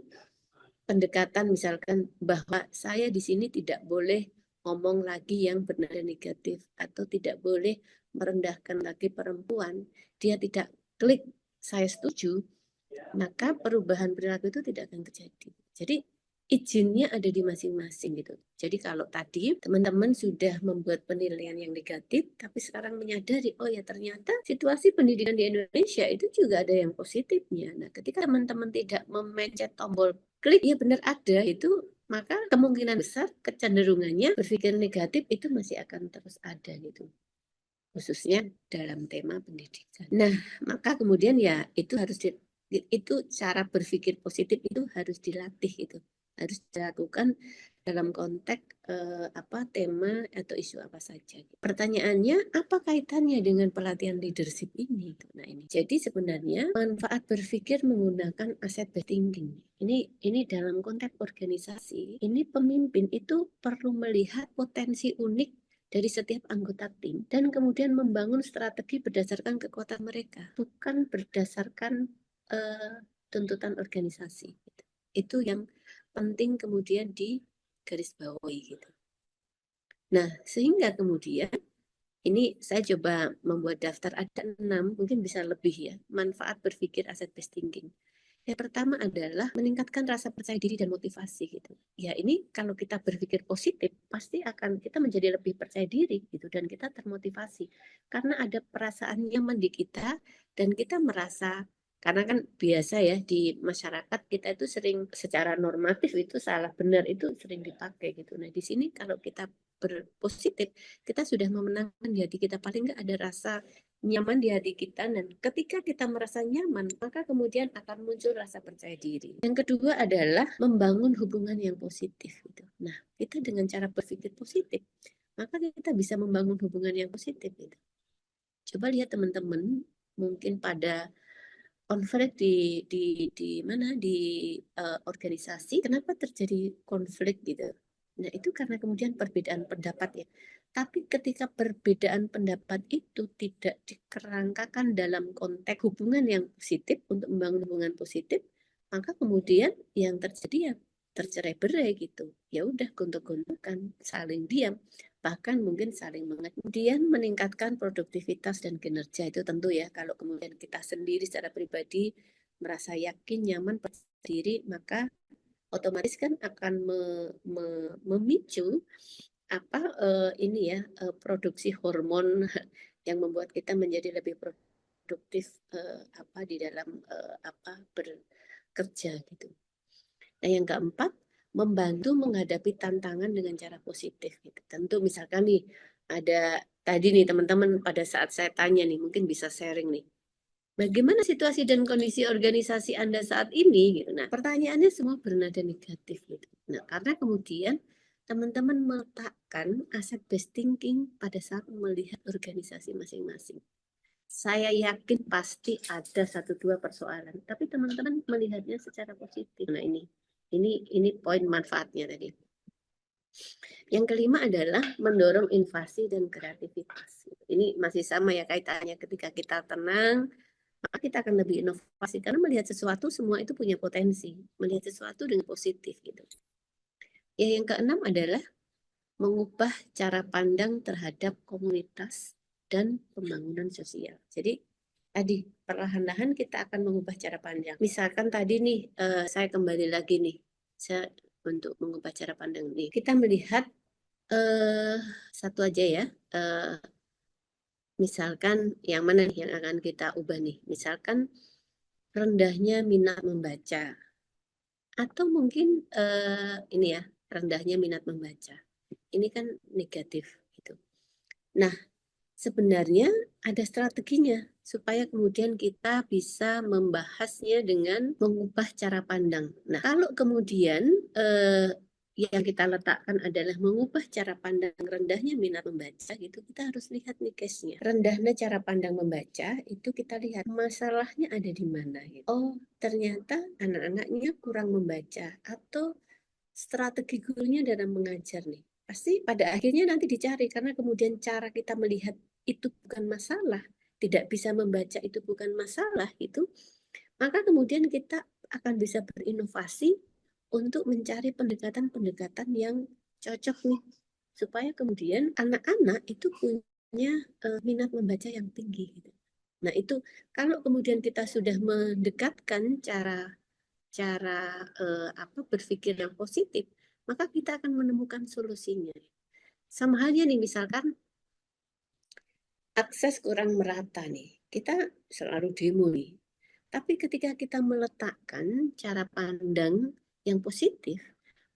pendekatan misalkan bahwa saya di sini tidak boleh ngomong lagi yang benar dan negatif atau tidak boleh merendahkan lagi perempuan, dia tidak klik saya setuju, maka perubahan perilaku itu tidak akan terjadi. Jadi izinnya ada di masing-masing gitu. Jadi kalau tadi teman-teman sudah membuat penilaian yang negatif, tapi sekarang menyadari, oh ya ternyata situasi pendidikan di Indonesia itu juga ada yang positifnya. Nah, ketika teman-teman tidak memencet tombol klik, ya benar ada itu, maka kemungkinan besar kecenderungannya berpikir negatif itu masih akan terus ada gitu, khususnya dalam tema pendidikan. Nah, maka kemudian ya itu harus itu cara berpikir positif itu harus dilatih itu, harus dilakukan dalam konteks tema atau isu apa saja. Pertanyaannya, apa kaitannya dengan pelatihan leadership ini? Nah ini, jadi sebenarnya manfaat berpikir menggunakan asset based thinking. Ini dalam konteks organisasi, ini pemimpin itu perlu melihat potensi unik dari setiap anggota tim dan kemudian membangun strategi berdasarkan kekuatan mereka, bukan berdasarkan tuntutan organisasi. Itu yang penting kemudian di garis bawahi gitu. Nah, sehingga kemudian ini saya coba membuat daftar ada 6, mungkin bisa lebih ya, manfaat berpikir asset based thinking. Yang pertama adalah meningkatkan rasa percaya diri dan motivasi gitu. Ya ini kalau kita berpikir positif pasti akan kita menjadi lebih percaya diri gitu dan kita termotivasi karena ada perasaan nyaman di kita dan kita merasa, karena kan biasa ya di masyarakat kita itu sering secara normatif itu salah benar itu sering dipakai gitu. Nah di sini kalau kita berpositif kita sudah memenangkan di hati kita, paling nggak ada rasa nyaman di hati kita, dan ketika kita merasa nyaman maka kemudian akan muncul rasa percaya diri. Yang kedua adalah membangun hubungan yang positif gitu. Nah kita dengan cara berpikir positif maka kita bisa membangun hubungan yang positif gitu. Coba lihat teman-teman mungkin pada konflik di mana di organisasi, kenapa terjadi konflik gitu. Nah itu karena kemudian perbedaan pendapat ya. Tapi ketika perbedaan pendapat itu tidak dikerangkakan dalam konteks hubungan yang positif untuk membangun hubungan positif, maka kemudian yang terjadi ya tercerai-berai gitu. Ya udah gontok-gontokan, saling diam, bahkan mungkin saling mengejar. Kemudian meningkatkan produktivitas dan kinerja itu tentu ya kalau kemudian kita sendiri secara pribadi merasa yakin, nyaman, percaya diri, maka otomatis kan akan memicu ini ya produksi hormon yang membuat kita menjadi lebih produktif di dalam bekerja gitu. Nah yang keempat, membantu menghadapi tantangan dengan cara positif gitu. Tentu misalkan nih ada tadi nih teman-teman pada saat saya tanya nih mungkin bisa sharing nih. Bagaimana situasi dan kondisi organisasi Anda saat ini gitu. Nah, pertanyaannya semua bernada negatif gitu. Nah, karena kemudian teman-teman meletakkan aset based thinking pada saat melihat organisasi masing-masing. Saya yakin pasti ada 1-2 persoalan, tapi teman-teman melihatnya secara positif. Nah, ini poin manfaatnya tadi. Yang kelima adalah mendorong inovasi dan kreativitas. Ini masih sama ya kaitannya, ketika kita tenang, maka kita akan lebih inovasi karena melihat sesuatu semua itu punya potensi, melihat sesuatu dengan positif gitu. Ya, yang keenam adalah mengubah cara pandang terhadap komunitas dan pembangunan sosial. Jadi tadi perlahan-lahan kita akan mengubah cara pandang. Misalkan tadi nih saya kembali lagi nih, saya untuk mengubah cara pandang nih. Kita melihat satu aja ya. Misalkan yang mana nih yang akan kita ubah nih? Misalkan rendahnya minat membaca, atau mungkin ini ya rendahnya minat membaca. Ini kan negatif gitu. Nah, sebenarnya ada strateginya supaya kemudian kita bisa membahasnya dengan mengubah cara pandang. Nah, kalau kemudian yang kita letakkan adalah mengubah cara pandang rendahnya minat membaca gitu, kita harus lihat nih case-nya. Rendahnya cara pandang membaca itu kita lihat masalahnya ada di mana gitu. Oh, ternyata anak-anaknya kurang membaca atau strategi gurunya dalam mengajar nih. Pasti pada akhirnya nanti dicari karena kemudian cara kita melihat itu bukan masalah, tidak bisa membaca itu bukan masalah itu, maka kemudian kita akan bisa berinovasi untuk mencari pendekatan-pendekatan yang cocok nih supaya kemudian anak-anak itu punya minat membaca yang tinggi gitu. Nah, itu kalau kemudian kita sudah mendekatkan cara cara berpikir yang positif, maka kita akan menemukan solusinya. Sama halnya nih misalkan akses kurang merata nih. Kita selalu demo nih. Tapi ketika kita meletakkan cara pandang yang positif,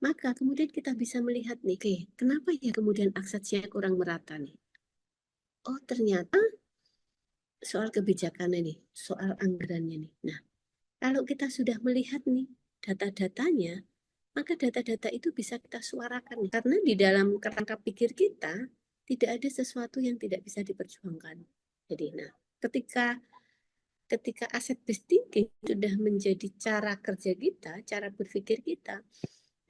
maka kemudian kita bisa melihat nih, oke, kenapa ya kemudian aksesnya kurang merata nih? Oh, ternyata soal kebijakannya nih, soal anggarannya nih. Nah, kalau kita sudah melihat nih data-datanya, maka data-data itu bisa kita suarakan nih. Karena di dalam kerangka pikir kita, tidak ada sesuatu yang tidak bisa diperjuangkan. Jadi, nah, ketika ketika aset based thinking sudah menjadi cara kerja kita, cara berpikir kita,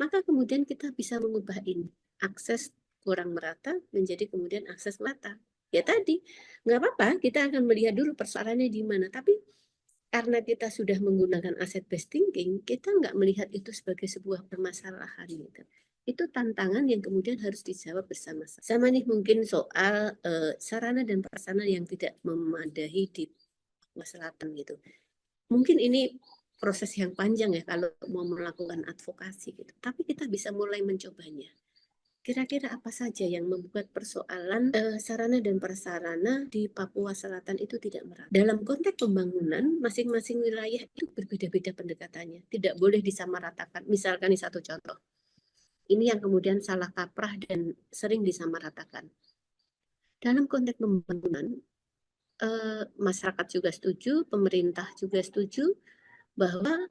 maka kemudian kita bisa mengubah ini. Akses kurang merata menjadi kemudian akses merata. Ya tadi, nggak apa-apa, kita akan melihat dulu persoalannya di mana. Tapi karena kita sudah menggunakan aset based thinking, kita nggak melihat itu sebagai sebuah permasalahan gitu. Itu tantangan yang kemudian harus dijawab bersama-sama. Sama nih mungkin soal sarana dan prasarana yang tidak memadai di Papua Selatan gitu. Mungkin ini proses yang panjang ya kalau mau melakukan advokasi gitu. Tapi kita bisa mulai mencobanya. Kira-kira apa saja yang membuat persoalan sarana dan prasarana di Papua Selatan itu tidak merata? Dalam konteks pembangunan, masing-masing wilayah itu berbeda-beda pendekatannya. Tidak boleh disamaratakan. Misalkan ini satu contoh. Ini yang kemudian salah kaprah dan sering disamaratakan. Dalam konteks pembangunan, masyarakat juga setuju, pemerintah juga setuju bahwa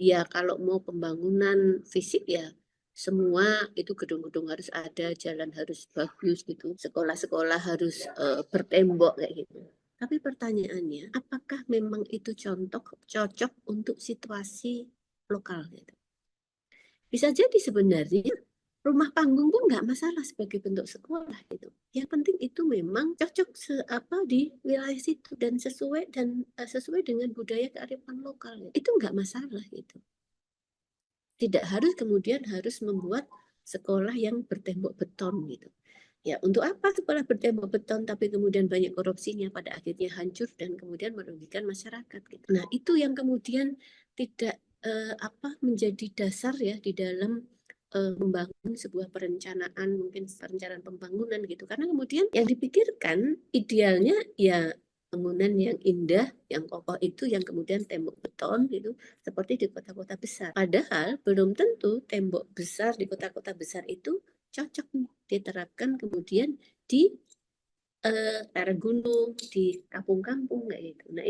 ya kalau mau pembangunan fisik ya semua itu gedung-gedung harus ada, jalan harus bagus gitu, sekolah-sekolah harus bertembok kayak gitu. Tapi pertanyaannya, apakah memang itu contoh cocok untuk situasi lokal gitu? Bisa jadi sebenarnya rumah panggung pun nggak masalah sebagai bentuk sekolah gitu. Yang penting itu memang cocok di wilayah situ dan sesuai dengan budaya kearifan lokal. Gitu. Itu nggak masalah gitu. Tidak harus kemudian harus membuat sekolah yang bertembok beton gitu. Ya, untuk apa sekolah bertembok beton tapi kemudian banyak korupsinya pada akhirnya hancur dan kemudian merugikan masyarakat gitu. Nah, itu yang kemudian tidak menjadi dasar ya di dalam membangun sebuah perencanaan, mungkin perencanaan pembangunan gitu. Karena kemudian yang dipikirkan idealnya ya bangunan yang indah, yang kokoh itu yang kemudian tembok beton gitu, seperti di kota-kota besar. Padahal belum tentu tembok besar di kota-kota besar itu cocok diterapkan kemudian di lereng gunung, di kampung-kampung kayak gitu. Nah,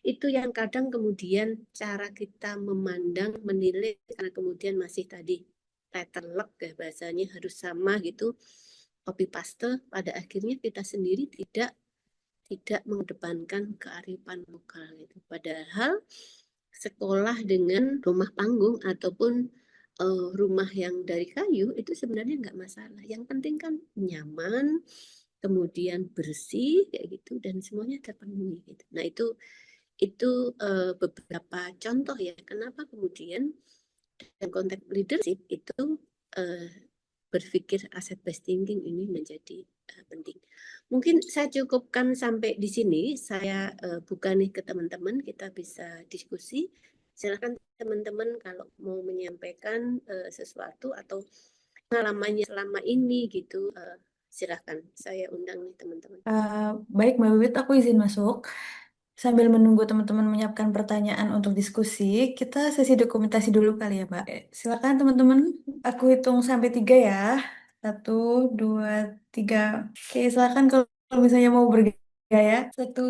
itu yang kadang kemudian cara kita memandang, menilai karena kemudian masih tadi letterlock ya bahasanya harus sama gitu, copy paste, pada akhirnya kita sendiri tidak mengedepankan kearifan lokal gitu. Padahal sekolah dengan rumah panggung ataupun rumah yang dari kayu itu sebenarnya nggak masalah. Yang penting kan nyaman, kemudian bersih kayak gitu dan semuanya terpenuhi gitu. Nah, itu beberapa contoh ya kenapa kemudian dalam konteks leadership itu uh, berpikir aset based thinking ini menjadi penting. Mungkin saya cukupkan sampai di sini. Saya buka nih ke teman-teman, kita bisa diskusi. Silakan teman-teman kalau mau menyampaikan sesuatu atau pengalamannya selama ini gitu, silakan. Saya undang nih teman-teman. Baik, Mbak Wiwit, aku izin masuk. Sambil menunggu teman-teman menyiapkan pertanyaan untuk diskusi, kita sesi dokumentasi dulu kali ya, Mbak. Silakan teman-teman, aku hitung sampai 3 ya. 1, 2, 3. Oke, silakan kalau misalnya mau bergabung. Ya ya, satu,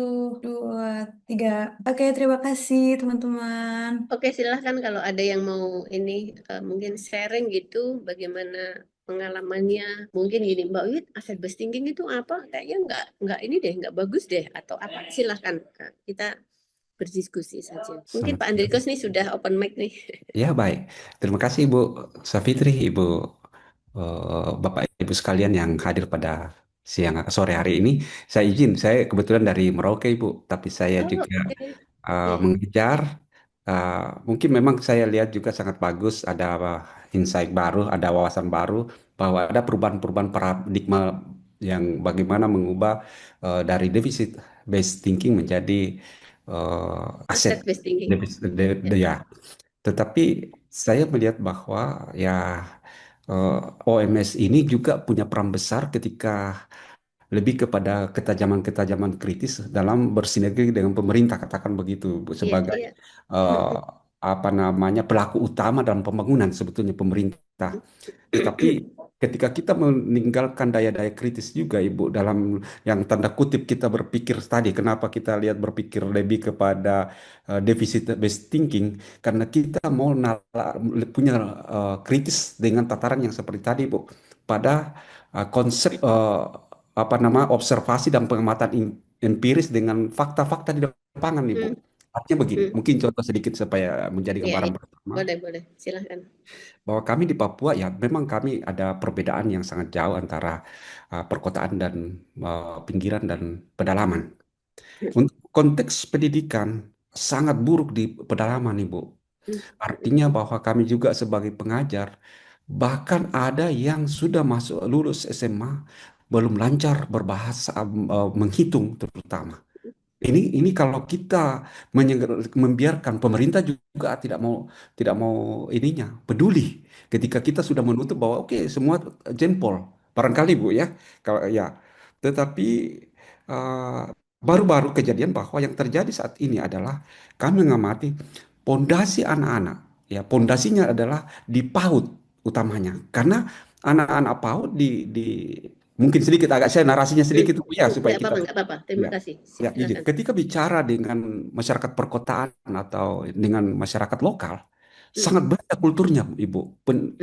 dua, tiga. Oke, terima kasih teman-teman. Oke, silahkan kalau ada yang mau ini mungkin sharing gitu bagaimana pengalamannya. Mungkin gini, Mbak Wit, asset based thinking itu apa? Kayaknya nggak ini deh, nggak bagus deh atau apa? Silahkan kita berdiskusi saja. Mungkin Selamat Pak siang. Andrikus nih sudah open mic nih. Ya, baik. Terima kasih Ibu Safitri, Ibu Bapak Ibu sekalian yang hadir pada sore hari ini. Saya izin, saya kebetulan dari Merauke Ibu, tapi saya Oh, juga oke. Oke. mengejar. Mungkin memang saya lihat juga sangat bagus, ada insight baru, ada wawasan baru, bahwa ada perubahan-perubahan paradigma yang bagaimana mengubah dari deficit based thinking menjadi aset Asset based thinking. deficit, Ya. ya. Tetapi saya melihat bahwa ya OMS ini juga punya peran besar ketika lebih kepada ketajaman-ketajaman kritis dalam bersinergi dengan pemerintah, katakan begitu, Bu, Iya, sebagai iya. eh, apa namanya pelaku utama dalam pembangunan sebetulnya pemerintah. Tetapi ketika kita meninggalkan daya-daya kritis juga, Ibu, dalam yang tanda kutip kita berpikir tadi, kenapa kita lihat berpikir lebih kepada deficit based thinking, karena kita mau punya kritis dengan tataran yang seperti tadi, Bu, pada konsep apa nama observasi dan pengamatan empiris dengan fakta-fakta di lapangan, Ibu. Hmm, Artinya begini, hmm. mungkin contoh sedikit supaya menjadi Iya, gambaran iya. pertama Boleh, boleh. Silahkan. bahwa kami di Papua ya memang kami ada perbedaan yang sangat jauh antara perkotaan dan pinggiran dan pedalaman. Untuk konteks pendidikan sangat buruk di pedalaman, Ibu. Hmm, Artinya bahwa kami juga sebagai pengajar bahkan ada yang sudah masuk lulus SMA belum lancar berbahasa menghitung terutama. Ini kalau kita membiarkan pemerintah juga tidak mau ininya peduli ketika kita sudah menutup bahwa oke semua jempol barangkali Bu ya kalau ya tetapi eh, baru-baru kejadian bahwa yang terjadi saat ini adalah kami mengamati pondasi anak-anak ya pondasinya adalah di PAUD utamanya karena anak-anak PAUD di mungkin sedikit agak saya narasinya hmm, sedikit Bu, ya supaya nggak kita apa-apa, nggak apa-apa. Terima ya. kasih. Ya, izin. Silahkan. Ketika bicara dengan masyarakat perkotaan atau dengan masyarakat lokal, Hmm, sangat beda kulturnya, Ibu.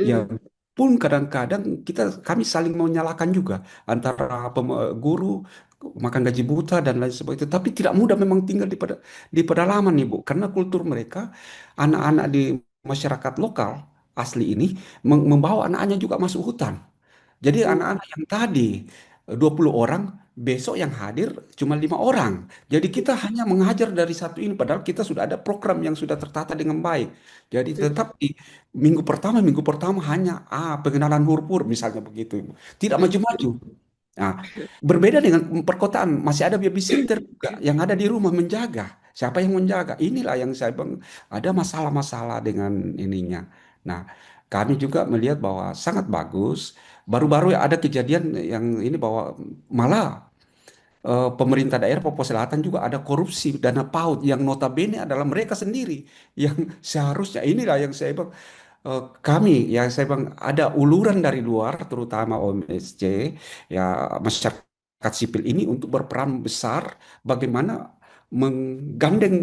Ya hmm, pun kadang-kadang kami saling menyalahkan juga antara guru makan gaji buta dan lain sebagainya. Tapi tidak mudah memang tinggal di pedalaman, Ibu, karena kultur mereka anak-anak di masyarakat lokal asli ini membawa anak-anaknya juga masuk hutan. Jadi hmm, anak-anak yang tadi 20 orang, besok yang hadir cuma 5 orang. Jadi kita hanya mengajar dari satu ini, padahal kita sudah ada program yang sudah tertata dengan baik. Jadi hmm, tetap di minggu pertama hanya pengenalan huruf-huruf misalnya begitu. Tidak hmm, maju-maju. Nah, berbeda dengan perkotaan, masih ada babysitter juga yang ada di rumah menjaga. Siapa yang menjaga? Inilah yang saya bilang ada masalah-masalah dengan ininya. Nah, kami juga melihat bahwa sangat bagus. Baru-baru ada kejadian yang ini bahwa malah pemerintah daerah Papua Selatan juga ada korupsi dana PAUD yang notabene adalah mereka sendiri yang seharusnya inilah yang saya bilang kami yang saya bilang ada uluran dari luar terutama OMSC ya masyarakat sipil ini untuk berperan besar bagaimana menggandeng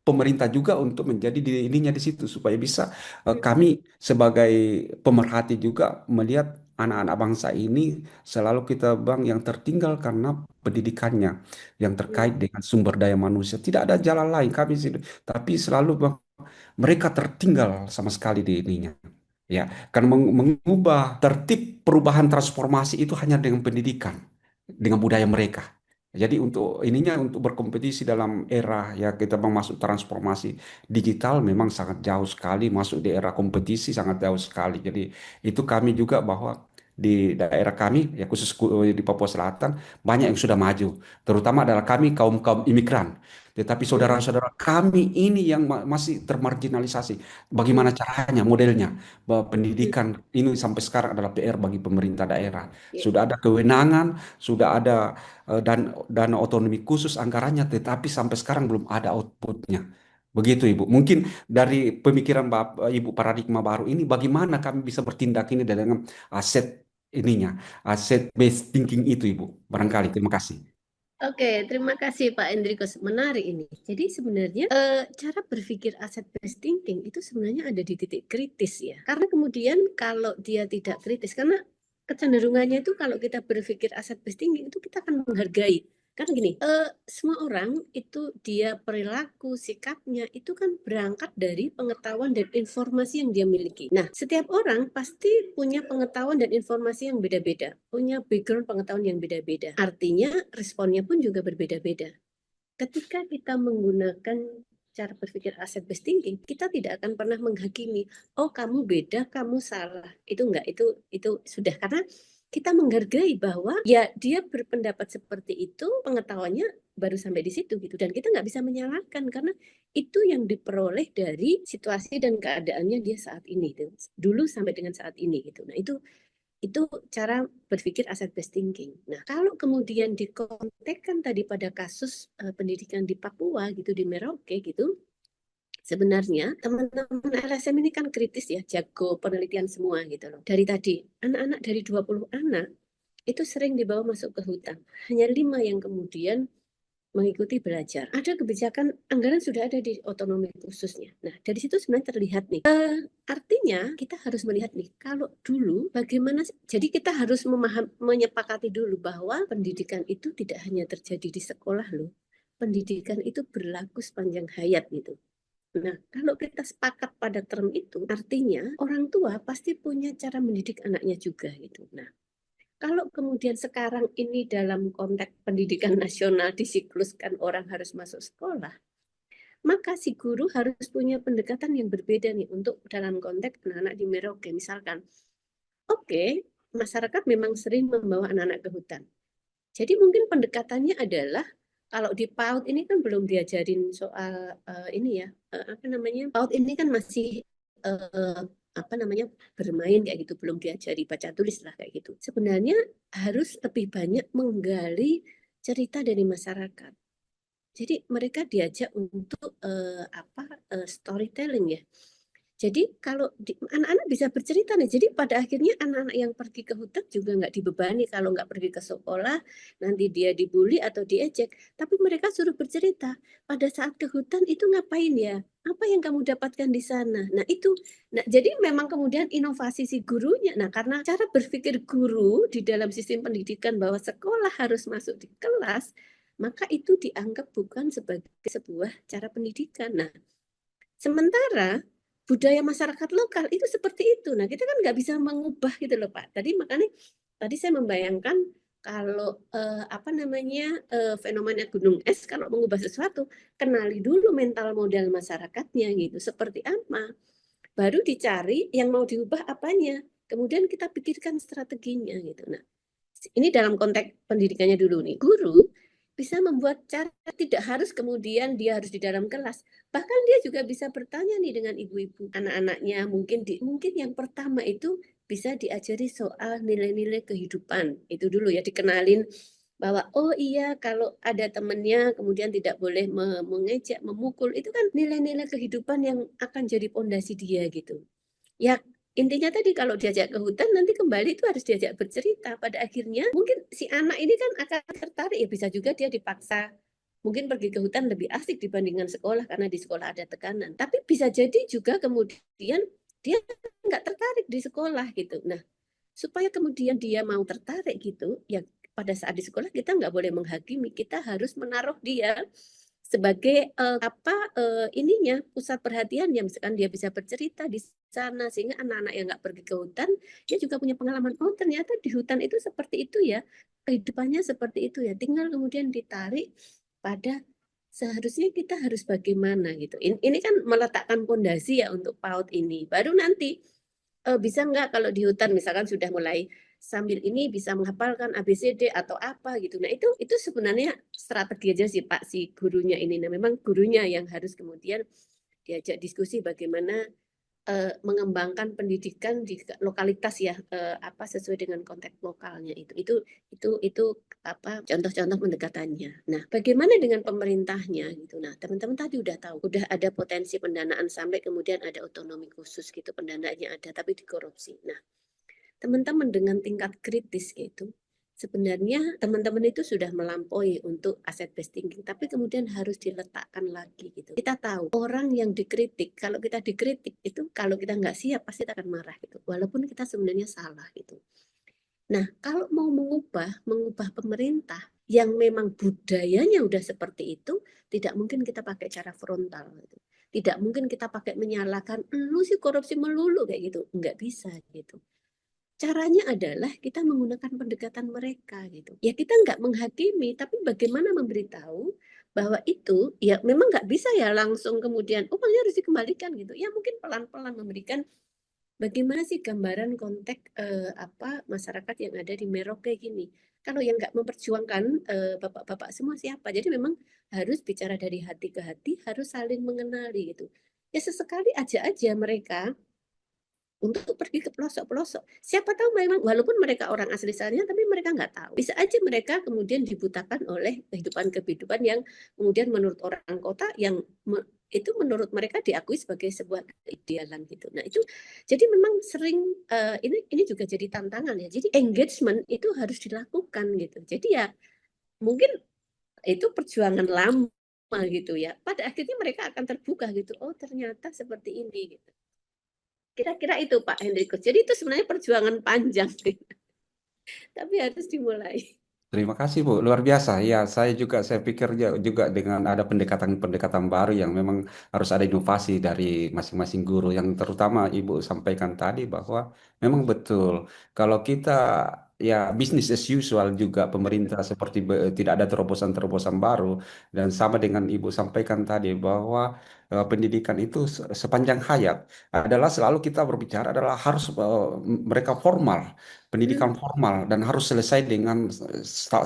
pemerintah juga untuk menjadi ininya di situ supaya bisa kami sebagai pemerhati juga melihat anak-anak bangsa ini selalu kita bang yang tertinggal karena pendidikannya yang hmm, terkait dengan sumber daya manusia tidak ada jalan lain kami sih tapi selalu bang mereka tertinggal sama sekali di ininya ya karena mengubah tertib perubahan transformasi itu hanya dengan pendidikan dengan budaya mereka. Jadi untuk ininya untuk berkompetisi dalam era ya kita bang masuk transformasi digital memang sangat jauh sekali masuk di era kompetisi sangat jauh sekali. Jadi itu kami juga bahwa di daerah kami ya khusus di Papua Selatan banyak yang sudah maju terutama adalah kami kaum kaum imigran. Tetapi hmm, saudara-saudara kami ini yang masih termarginalisasi. hmm, Bagaimana caranya, modelnya? Bahwa hmm. pendidikan ini sampai sekarang adalah PR bagi pemerintah daerah. Ya. Sudah ada kewenangan, sudah ada dan dana otonomi khusus anggarannya, tetapi sampai sekarang belum ada outputnya. Begitu Ibu. Mungkin dari pemikiran Ibu paradigma baru ini, bagaimana kami bisa bertindak ini dengan aset ininya, aset based thinking itu Ibu. Barangkali. Terima kasih. Oke, terima kasih Pak Endrikus. Menarik ini. Jadi sebenarnya cara berpikir asset based thinking itu sebenarnya ada di titik kritis ya. Karena kemudian kalau dia tidak kritis, karena kecenderungannya itu kalau kita berpikir asset based thinking itu kita akan menghargai. Karena gini, semua orang itu dia perilaku, sikapnya itu kan berangkat dari pengetahuan dan informasi yang dia miliki. Nah, setiap orang pasti punya pengetahuan dan informasi yang beda-beda, punya background pengetahuan yang beda-beda. Artinya responnya pun juga berbeda-beda. Ketika kita menggunakan cara berpikir asset based thinking, kita tidak akan pernah menghakimi, oh kamu beda, kamu salah. Itu enggak, itu sudah, karena kita menghargai bahwa ya dia berpendapat seperti itu, pengetahuannya baru sampai di situ gitu, dan kita nggak bisa menyalahkan karena itu yang diperoleh dari situasi dan keadaannya dia saat ini, dulu sampai dengan saat ini gitu. Nah itu cara berpikir asset based thinking. Nah, kalau kemudian dikontekskan tadi pada kasus pendidikan di Papua gitu, di Merauke gitu, sebenarnya teman-teman LSM ini kan kritis ya, jago penelitian semua gitu loh. Dari tadi, anak-anak dari 20 anak itu sering dibawa masuk ke hutan. Hanya 5 yang kemudian mengikuti belajar. Ada kebijakan anggaran sudah ada di otonomi khususnya. Nah, dari situ sebenarnya terlihat nih. Artinya kita harus melihat nih, kalau dulu bagaimana, jadi kita harus menyepakati dulu bahwa pendidikan itu tidak hanya terjadi di sekolah loh. Pendidikan itu berlaku sepanjang hayat gitu. Nah, kalau kita sepakat pada term itu, artinya orang tua pasti punya cara mendidik anaknya juga gitu. Nah, kalau kemudian sekarang ini dalam konteks pendidikan nasional disikluskan orang harus masuk sekolah, maka si guru harus punya pendekatan yang berbeda nih untuk dalam konteks anak-anak di Merauke. Misalkan, oke, masyarakat memang sering membawa anak-anak ke hutan. Jadi mungkin pendekatannya adalah kalau di PAUD ini kan belum diajarin soal ini ya, apa namanya? PAUD ini kan masih apa namanya, bermain kayak gitu, belum diajari baca tulis lah kayak gitu. Sebenarnya harus lebih banyak menggali cerita dari masyarakat. Jadi mereka diajak untuk storytelling ya. Jadi kalau anak-anak bisa bercerita nih. Jadi pada akhirnya anak-anak yang pergi ke hutan juga nggak dibebani kalau nggak pergi ke sekolah, nanti dia dibully atau diejek. Tapi mereka suruh bercerita. Pada saat ke hutan itu ngapain ya? Apa yang kamu dapatkan di sana? Nah itu, nah jadi memang kemudian inovasi si gurunya. Nah karena cara berpikir guru di dalam sistem pendidikan bahwa sekolah harus masuk di kelas, maka itu dianggap bukan sebagai sebuah cara pendidikan. Nah sementara budaya masyarakat lokal itu seperti itu. Nah, kita kan nggak bisa mengubah gitu loh, Pak. Makanya tadi saya membayangkan kalau apa namanya fenomena gunung es kalau mengubah sesuatu, kenali dulu mental modal masyarakatnya gitu. Seperti apa? Baru dicari yang mau diubah apanya. Kemudian kita pikirkan strateginya gitu. Nah, ini dalam konteks pendidikannya dulu nih. Guru bisa membuat cara tidak harus kemudian dia harus di dalam kelas. Bahkan dia juga bisa bertanya nih dengan ibu-ibu anak-anaknya. Mungkin yang pertama itu bisa diajari soal nilai-nilai kehidupan. Itu dulu ya, dikenalin bahwa oh iya kalau ada temannya kemudian tidak boleh mengejek, memukul, itu kan nilai-nilai kehidupan yang akan jadi pondasi dia gitu. Ya intinya tadi kalau diajak ke hutan nanti kembali itu harus diajak bercerita. Pada akhirnya mungkin si anak ini kan akan tertarik, ya bisa juga dia dipaksa mungkin pergi ke hutan lebih asik dibandingkan sekolah karena di sekolah ada tekanan. Tapi bisa jadi juga kemudian dia nggak tertarik di sekolah gitu. Nah supaya kemudian dia mau tertarik gitu, ya pada saat di sekolah kita nggak boleh menghakimi, kita harus menaruh dia sebagai ininya pusat perhatian yang misalkan dia bisa bercerita di sana sehingga anak-anak yang nggak pergi ke hutan dia juga punya pengalaman, oh ternyata di hutan itu seperti itu ya, kehidupannya seperti itu ya, tinggal kemudian ditarik pada seharusnya kita harus bagaimana gitu. Ini kan meletakkan pondasi ya untuk PAUD ini, baru nanti bisa nggak kalau di hutan misalkan sudah mulai sambil ini bisa menghafalkan ABCD atau apa gitu. Nah itu sebenarnya strategi aja sih Pak si gurunya ini. Nah memang gurunya yang harus kemudian diajak diskusi bagaimana mengembangkan pendidikan di lokalitas ya apa sesuai dengan konteks lokalnya itu apa contoh-contoh pendekatannya. Nah, bagaimana dengan pemerintahnya gitu. Nah, teman-teman tadi udah tahu, udah ada potensi pendanaan sampai kemudian ada otonomi khusus gitu, pendanaannya ada tapi dikorupsi. Nah, teman-teman dengan tingkat kritis itu sebenarnya teman-teman itu sudah melampaui untuk aset based thinking, tapi kemudian harus diletakkan lagi gitu. Kita tahu orang yang dikritik, kalau kita dikritik itu kalau kita nggak siap pasti kita akan marah gitu, walaupun kita sebenarnya salah gitu. Nah, kalau mau mengubah pemerintah yang memang budayanya udah seperti itu, tidak mungkin kita pakai cara frontal gitu. Tidak mungkin kita pakai menyalahkan, lu sih korupsi melulu kayak gitu. Nggak bisa gitu. Caranya adalah kita menggunakan pendekatan mereka gitu. Ya kita nggak menghakimi, tapi bagaimana memberitahu bahwa itu ya memang nggak bisa ya langsung kemudian oh harus dikembalikan gitu. Ya mungkin pelan-pelan memberikan bagaimana sih gambaran konteks apa masyarakat yang ada di Merauke gini. Kalau yang nggak memperjuangkan bapak-bapak semua siapa? Jadi memang harus bicara dari hati ke hati, harus saling mengenali gitu. Ya sesekali aja mereka untuk pergi ke pelosok-pelosok. Siapa tahu memang walaupun mereka orang asli sana, tapi mereka nggak tahu. Bisa aja mereka kemudian dibutakan oleh kehidupan-kehidupan yang kemudian menurut orang kota yang itu menurut mereka diakui sebagai sebuah idealan gitu. Nah itu jadi memang sering ini juga jadi tantangan ya. Jadi engagement itu harus dilakukan gitu. Jadi ya mungkin itu perjuangan lama gitu ya. Pada akhirnya mereka akan terbuka gitu. Oh ternyata seperti ini gitu. Kira-kira itu Pak Hendrikus. Jadi itu sebenarnya perjuangan panjang, tapi harus dimulai. Terima kasih Bu, luar biasa. Ya, saya pikir juga dengan ada pendekatan-pendekatan baru yang memang harus ada inovasi dari masing-masing guru. Yang terutama Ibu sampaikan tadi bahwa memang betul kalau kita ya bisnis as usual juga pemerintah seperti tidak ada terobosan-terobosan baru dan sama dengan Ibu sampaikan tadi bahwa pendidikan itu sepanjang hayat adalah selalu kita berbicara adalah harus mereka formal pendidikan formal dan harus selesai dengan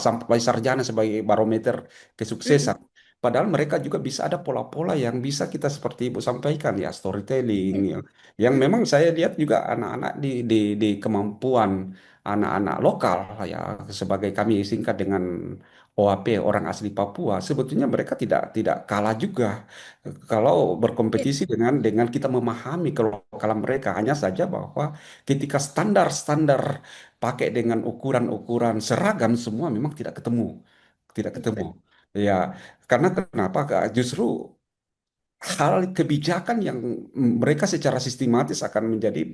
sampai sarjana sebagai barometer kesuksesan. Padahal mereka juga bisa ada pola-pola yang bisa kita seperti Ibu sampaikan ya storytelling yang memang saya lihat juga anak-anak di kemampuan anak-anak lokal ya sebagai kami singkat dengan OAP orang asli Papua sebetulnya mereka tidak kalah juga kalau berkompetisi dengan kita memahami kelokalan mereka hanya saja bahwa ketika standar-standar pakai dengan ukuran-ukuran seragam semua memang tidak ketemu ya karena kenapa Kak? Justru hal kebijakan yang mereka secara sistematis akan menjadi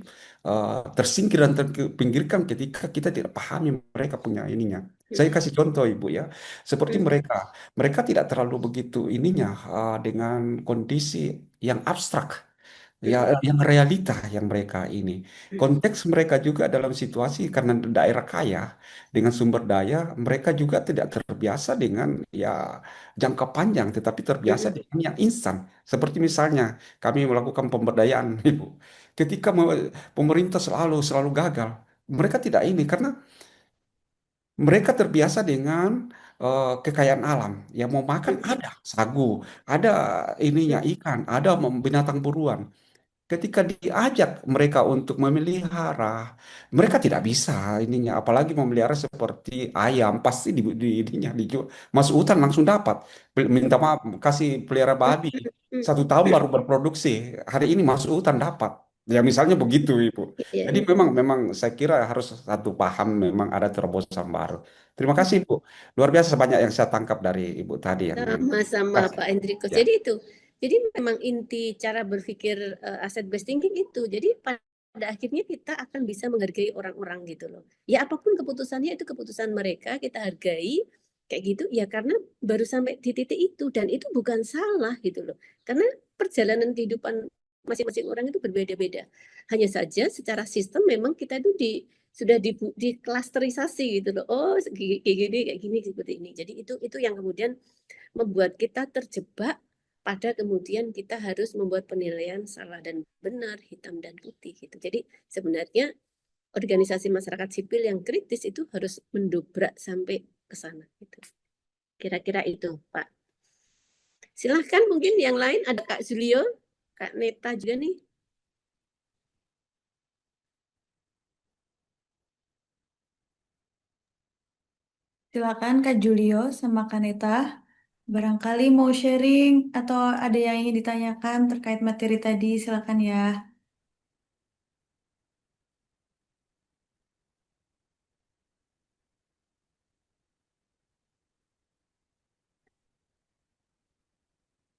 tersingkir dan terpinggirkan ketika kita tidak pahami mereka punya ininya. Saya kasih contoh Ibu ya, seperti mereka tidak terlalu begitu ininya dengan kondisi yang abstrak. Ya, yang realita yang mereka ini. Konteks mereka juga dalam situasi karena daerah kaya dengan sumber daya, mereka juga tidak terbiasa dengan ya jangka panjang, tetapi terbiasa dengan yang instan. Seperti misalnya kami melakukan pemberdayaan, Ibu. Ketika pemerintah selalu gagal, mereka tidak ini karena mereka terbiasa dengan kekayaan alam. Yang mau makan ada sagu, ada ininya ikan, ada binatang buruan. Ketika diajak mereka untuk memelihara, mereka tidak bisa ininya, apalagi memelihara seperti ayam, pasti di ininya dijual. Masuk hutan langsung dapat. Minta maaf, kasih pelihara babi, 1 tahun baru berproduksi. Hari ini masuk hutan dapat. Ya misalnya begitu, Ibu. Jadi memang saya kira harus satu paham, memang ada terobosan baru. Terima kasih, Ibu. Luar biasa banyak yang saya tangkap dari Ibu tadi yang Sama-sama kasih. Pak Hendrikus. Ya. Jadi itu. Jadi memang inti cara berpikir aset based thinking itu. Jadi pada akhirnya kita akan bisa menghargai orang-orang gitu loh. Ya apapun keputusannya itu keputusan mereka, kita hargai kayak gitu ya karena baru sampai di titik itu dan itu bukan salah gitu loh. Karena perjalanan kehidupan masing-masing orang itu berbeda-beda. Hanya saja secara sistem memang kita itu sudah diklasterisasi gitu loh. Oh, kayak gini seperti ini. Jadi itu yang kemudian membuat kita terjebak pada kemudian kita harus membuat penilaian salah dan benar, hitam dan putih gitu. Jadi sebenarnya organisasi masyarakat sipil yang kritis itu harus mendobrak sampai ke sana gitu. Kira-kira itu, Pak. Silahkan mungkin yang lain ada Kak Zulio, Kak Neta juga nih. Silakan Kak Julio sama Kaneta. Barangkali mau sharing atau ada yang ingin ditanyakan terkait materi tadi, silakan ya.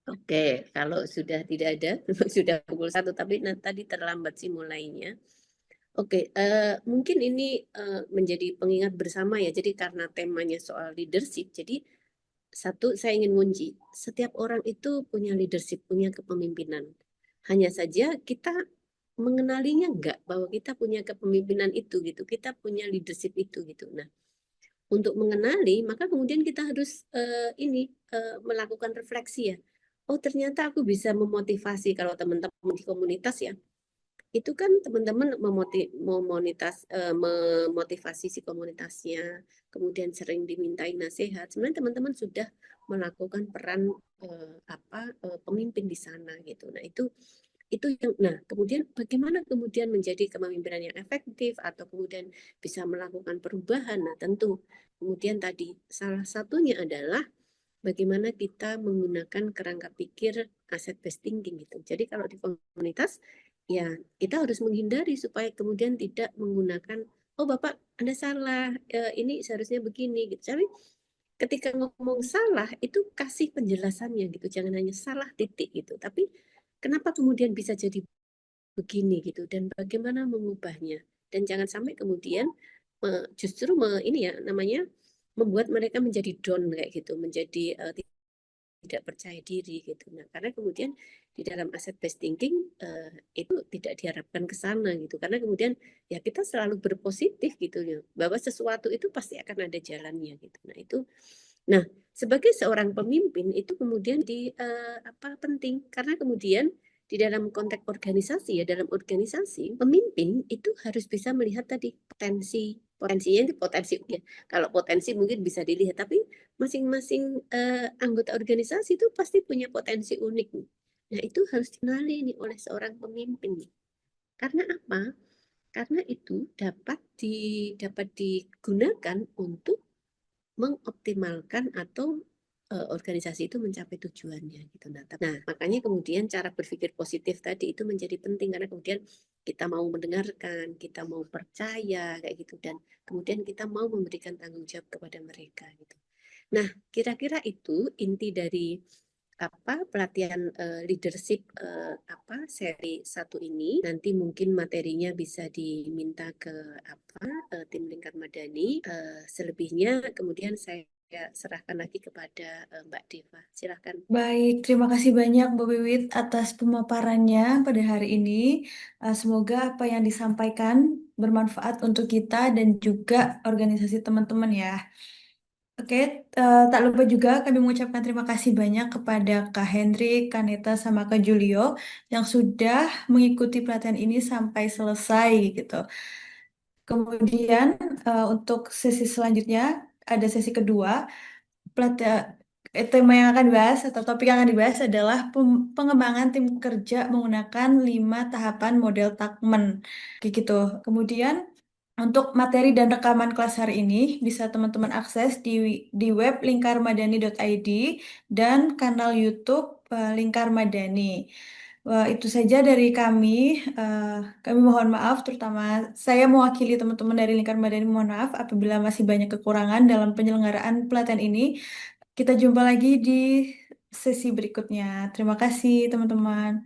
Oke, kalau sudah tidak ada, sudah pukul 1, tapi tadi terlambat sih mulainya. Oke, mungkin ini menjadi pengingat bersama ya. Jadi karena temanya soal leadership, jadi satu saya ingin ngunci, setiap orang itu punya leadership, punya kepemimpinan. Hanya saja kita mengenalinya enggak bahwa kita punya kepemimpinan itu gitu, kita punya leadership itu gitu. Nah, untuk mengenali, maka kemudian kita harus melakukan refleksi ya. Oh, ternyata aku bisa memotivasi kalau teman-teman di komunitas ya. Itu kan teman-teman memotivasi si komunitasnya, kemudian sering dimintai nasihat. Sebenarnya teman-teman sudah melakukan peran pemimpin di sana gitu. Nah, kemudian bagaimana kemudian menjadi kepemimpinan yang efektif atau kemudian bisa melakukan perubahan. Nah, tentu kemudian tadi salah satunya adalah bagaimana kita menggunakan kerangka pikir asset based thinking gitu. Jadi kalau di komunitas ya kita harus menghindari supaya kemudian tidak menggunakan oh Bapak Anda salah, ini seharusnya begini gitu. Tapi ketika ngomong salah itu kasih penjelasannya gitu. Jangan hanya salah titik gitu. Tapi kenapa kemudian bisa jadi begini gitu dan bagaimana mengubahnya. Dan jangan sampai kemudian justru ini ya namanya membuat mereka menjadi down kayak gitu, menjadi tidak percaya diri gitu. Nah, karena kemudian di dalam asset based thinking itu tidak diharapkan ke sana gitu. Karena kemudian ya kita selalu berpositif gitu ya, bahwa sesuatu itu pasti akan ada jalannya gitu. Nah, sebagai seorang pemimpin itu kemudian penting karena kemudian di dalam konteks organisasi ya, dalam organisasi pemimpin itu harus bisa melihat tadi potensinya itu potensi ya. Kalau potensi mungkin bisa dilihat, tapi masing-masing anggota organisasi itu pasti punya potensi unik. Nah, itu harus dikenali nih oleh seorang pemimpin. Karena apa? Karena itu dapat digunakan untuk mengoptimalkan atau organisasi itu mencapai tujuannya gitu. Nah, makanya kemudian cara berpikir positif tadi itu menjadi penting karena kemudian kita mau mendengarkan, kita mau percaya kayak gitu dan kemudian kita mau memberikan tanggung jawab kepada mereka gitu. Nah, kira-kira itu inti dari pelatihan leadership seri 1 ini. Nanti mungkin materinya bisa diminta ke tim Lingkar Madani. Selebihnya kemudian saya serahkan lagi kepada Mbak Deva. Silahkan. Baik, terima kasih banyak Bu Wiwit atas pemaparannya pada hari ini. Semoga apa yang disampaikan bermanfaat untuk kita dan juga organisasi teman-teman ya. Oke, tak lupa juga kami mengucapkan terima kasih banyak kepada Kak Hendrik, Kak Neta, sama Kak Julio yang sudah mengikuti pelatihan ini sampai selesai gitu. Kemudian untuk sesi selanjutnya ada sesi kedua. Pelatihan tema yang akan dibahas atau topik yang akan dibahas adalah pengembangan tim kerja menggunakan 5 tahapan model Tuckman. Kayak gitu. Kemudian untuk materi dan rekaman kelas hari ini bisa teman-teman akses di web lingkarmadani.id dan kanal YouTube Lingkar Madani. Wah, itu saja dari kami. Eh, Kami mohon maaf, terutama saya mewakili teman-teman dari Lingkar Madani. Mohon maaf apabila masih banyak kekurangan dalam penyelenggaraan pelatihan ini. Kita jumpa lagi di sesi berikutnya. Terima kasih, teman-teman.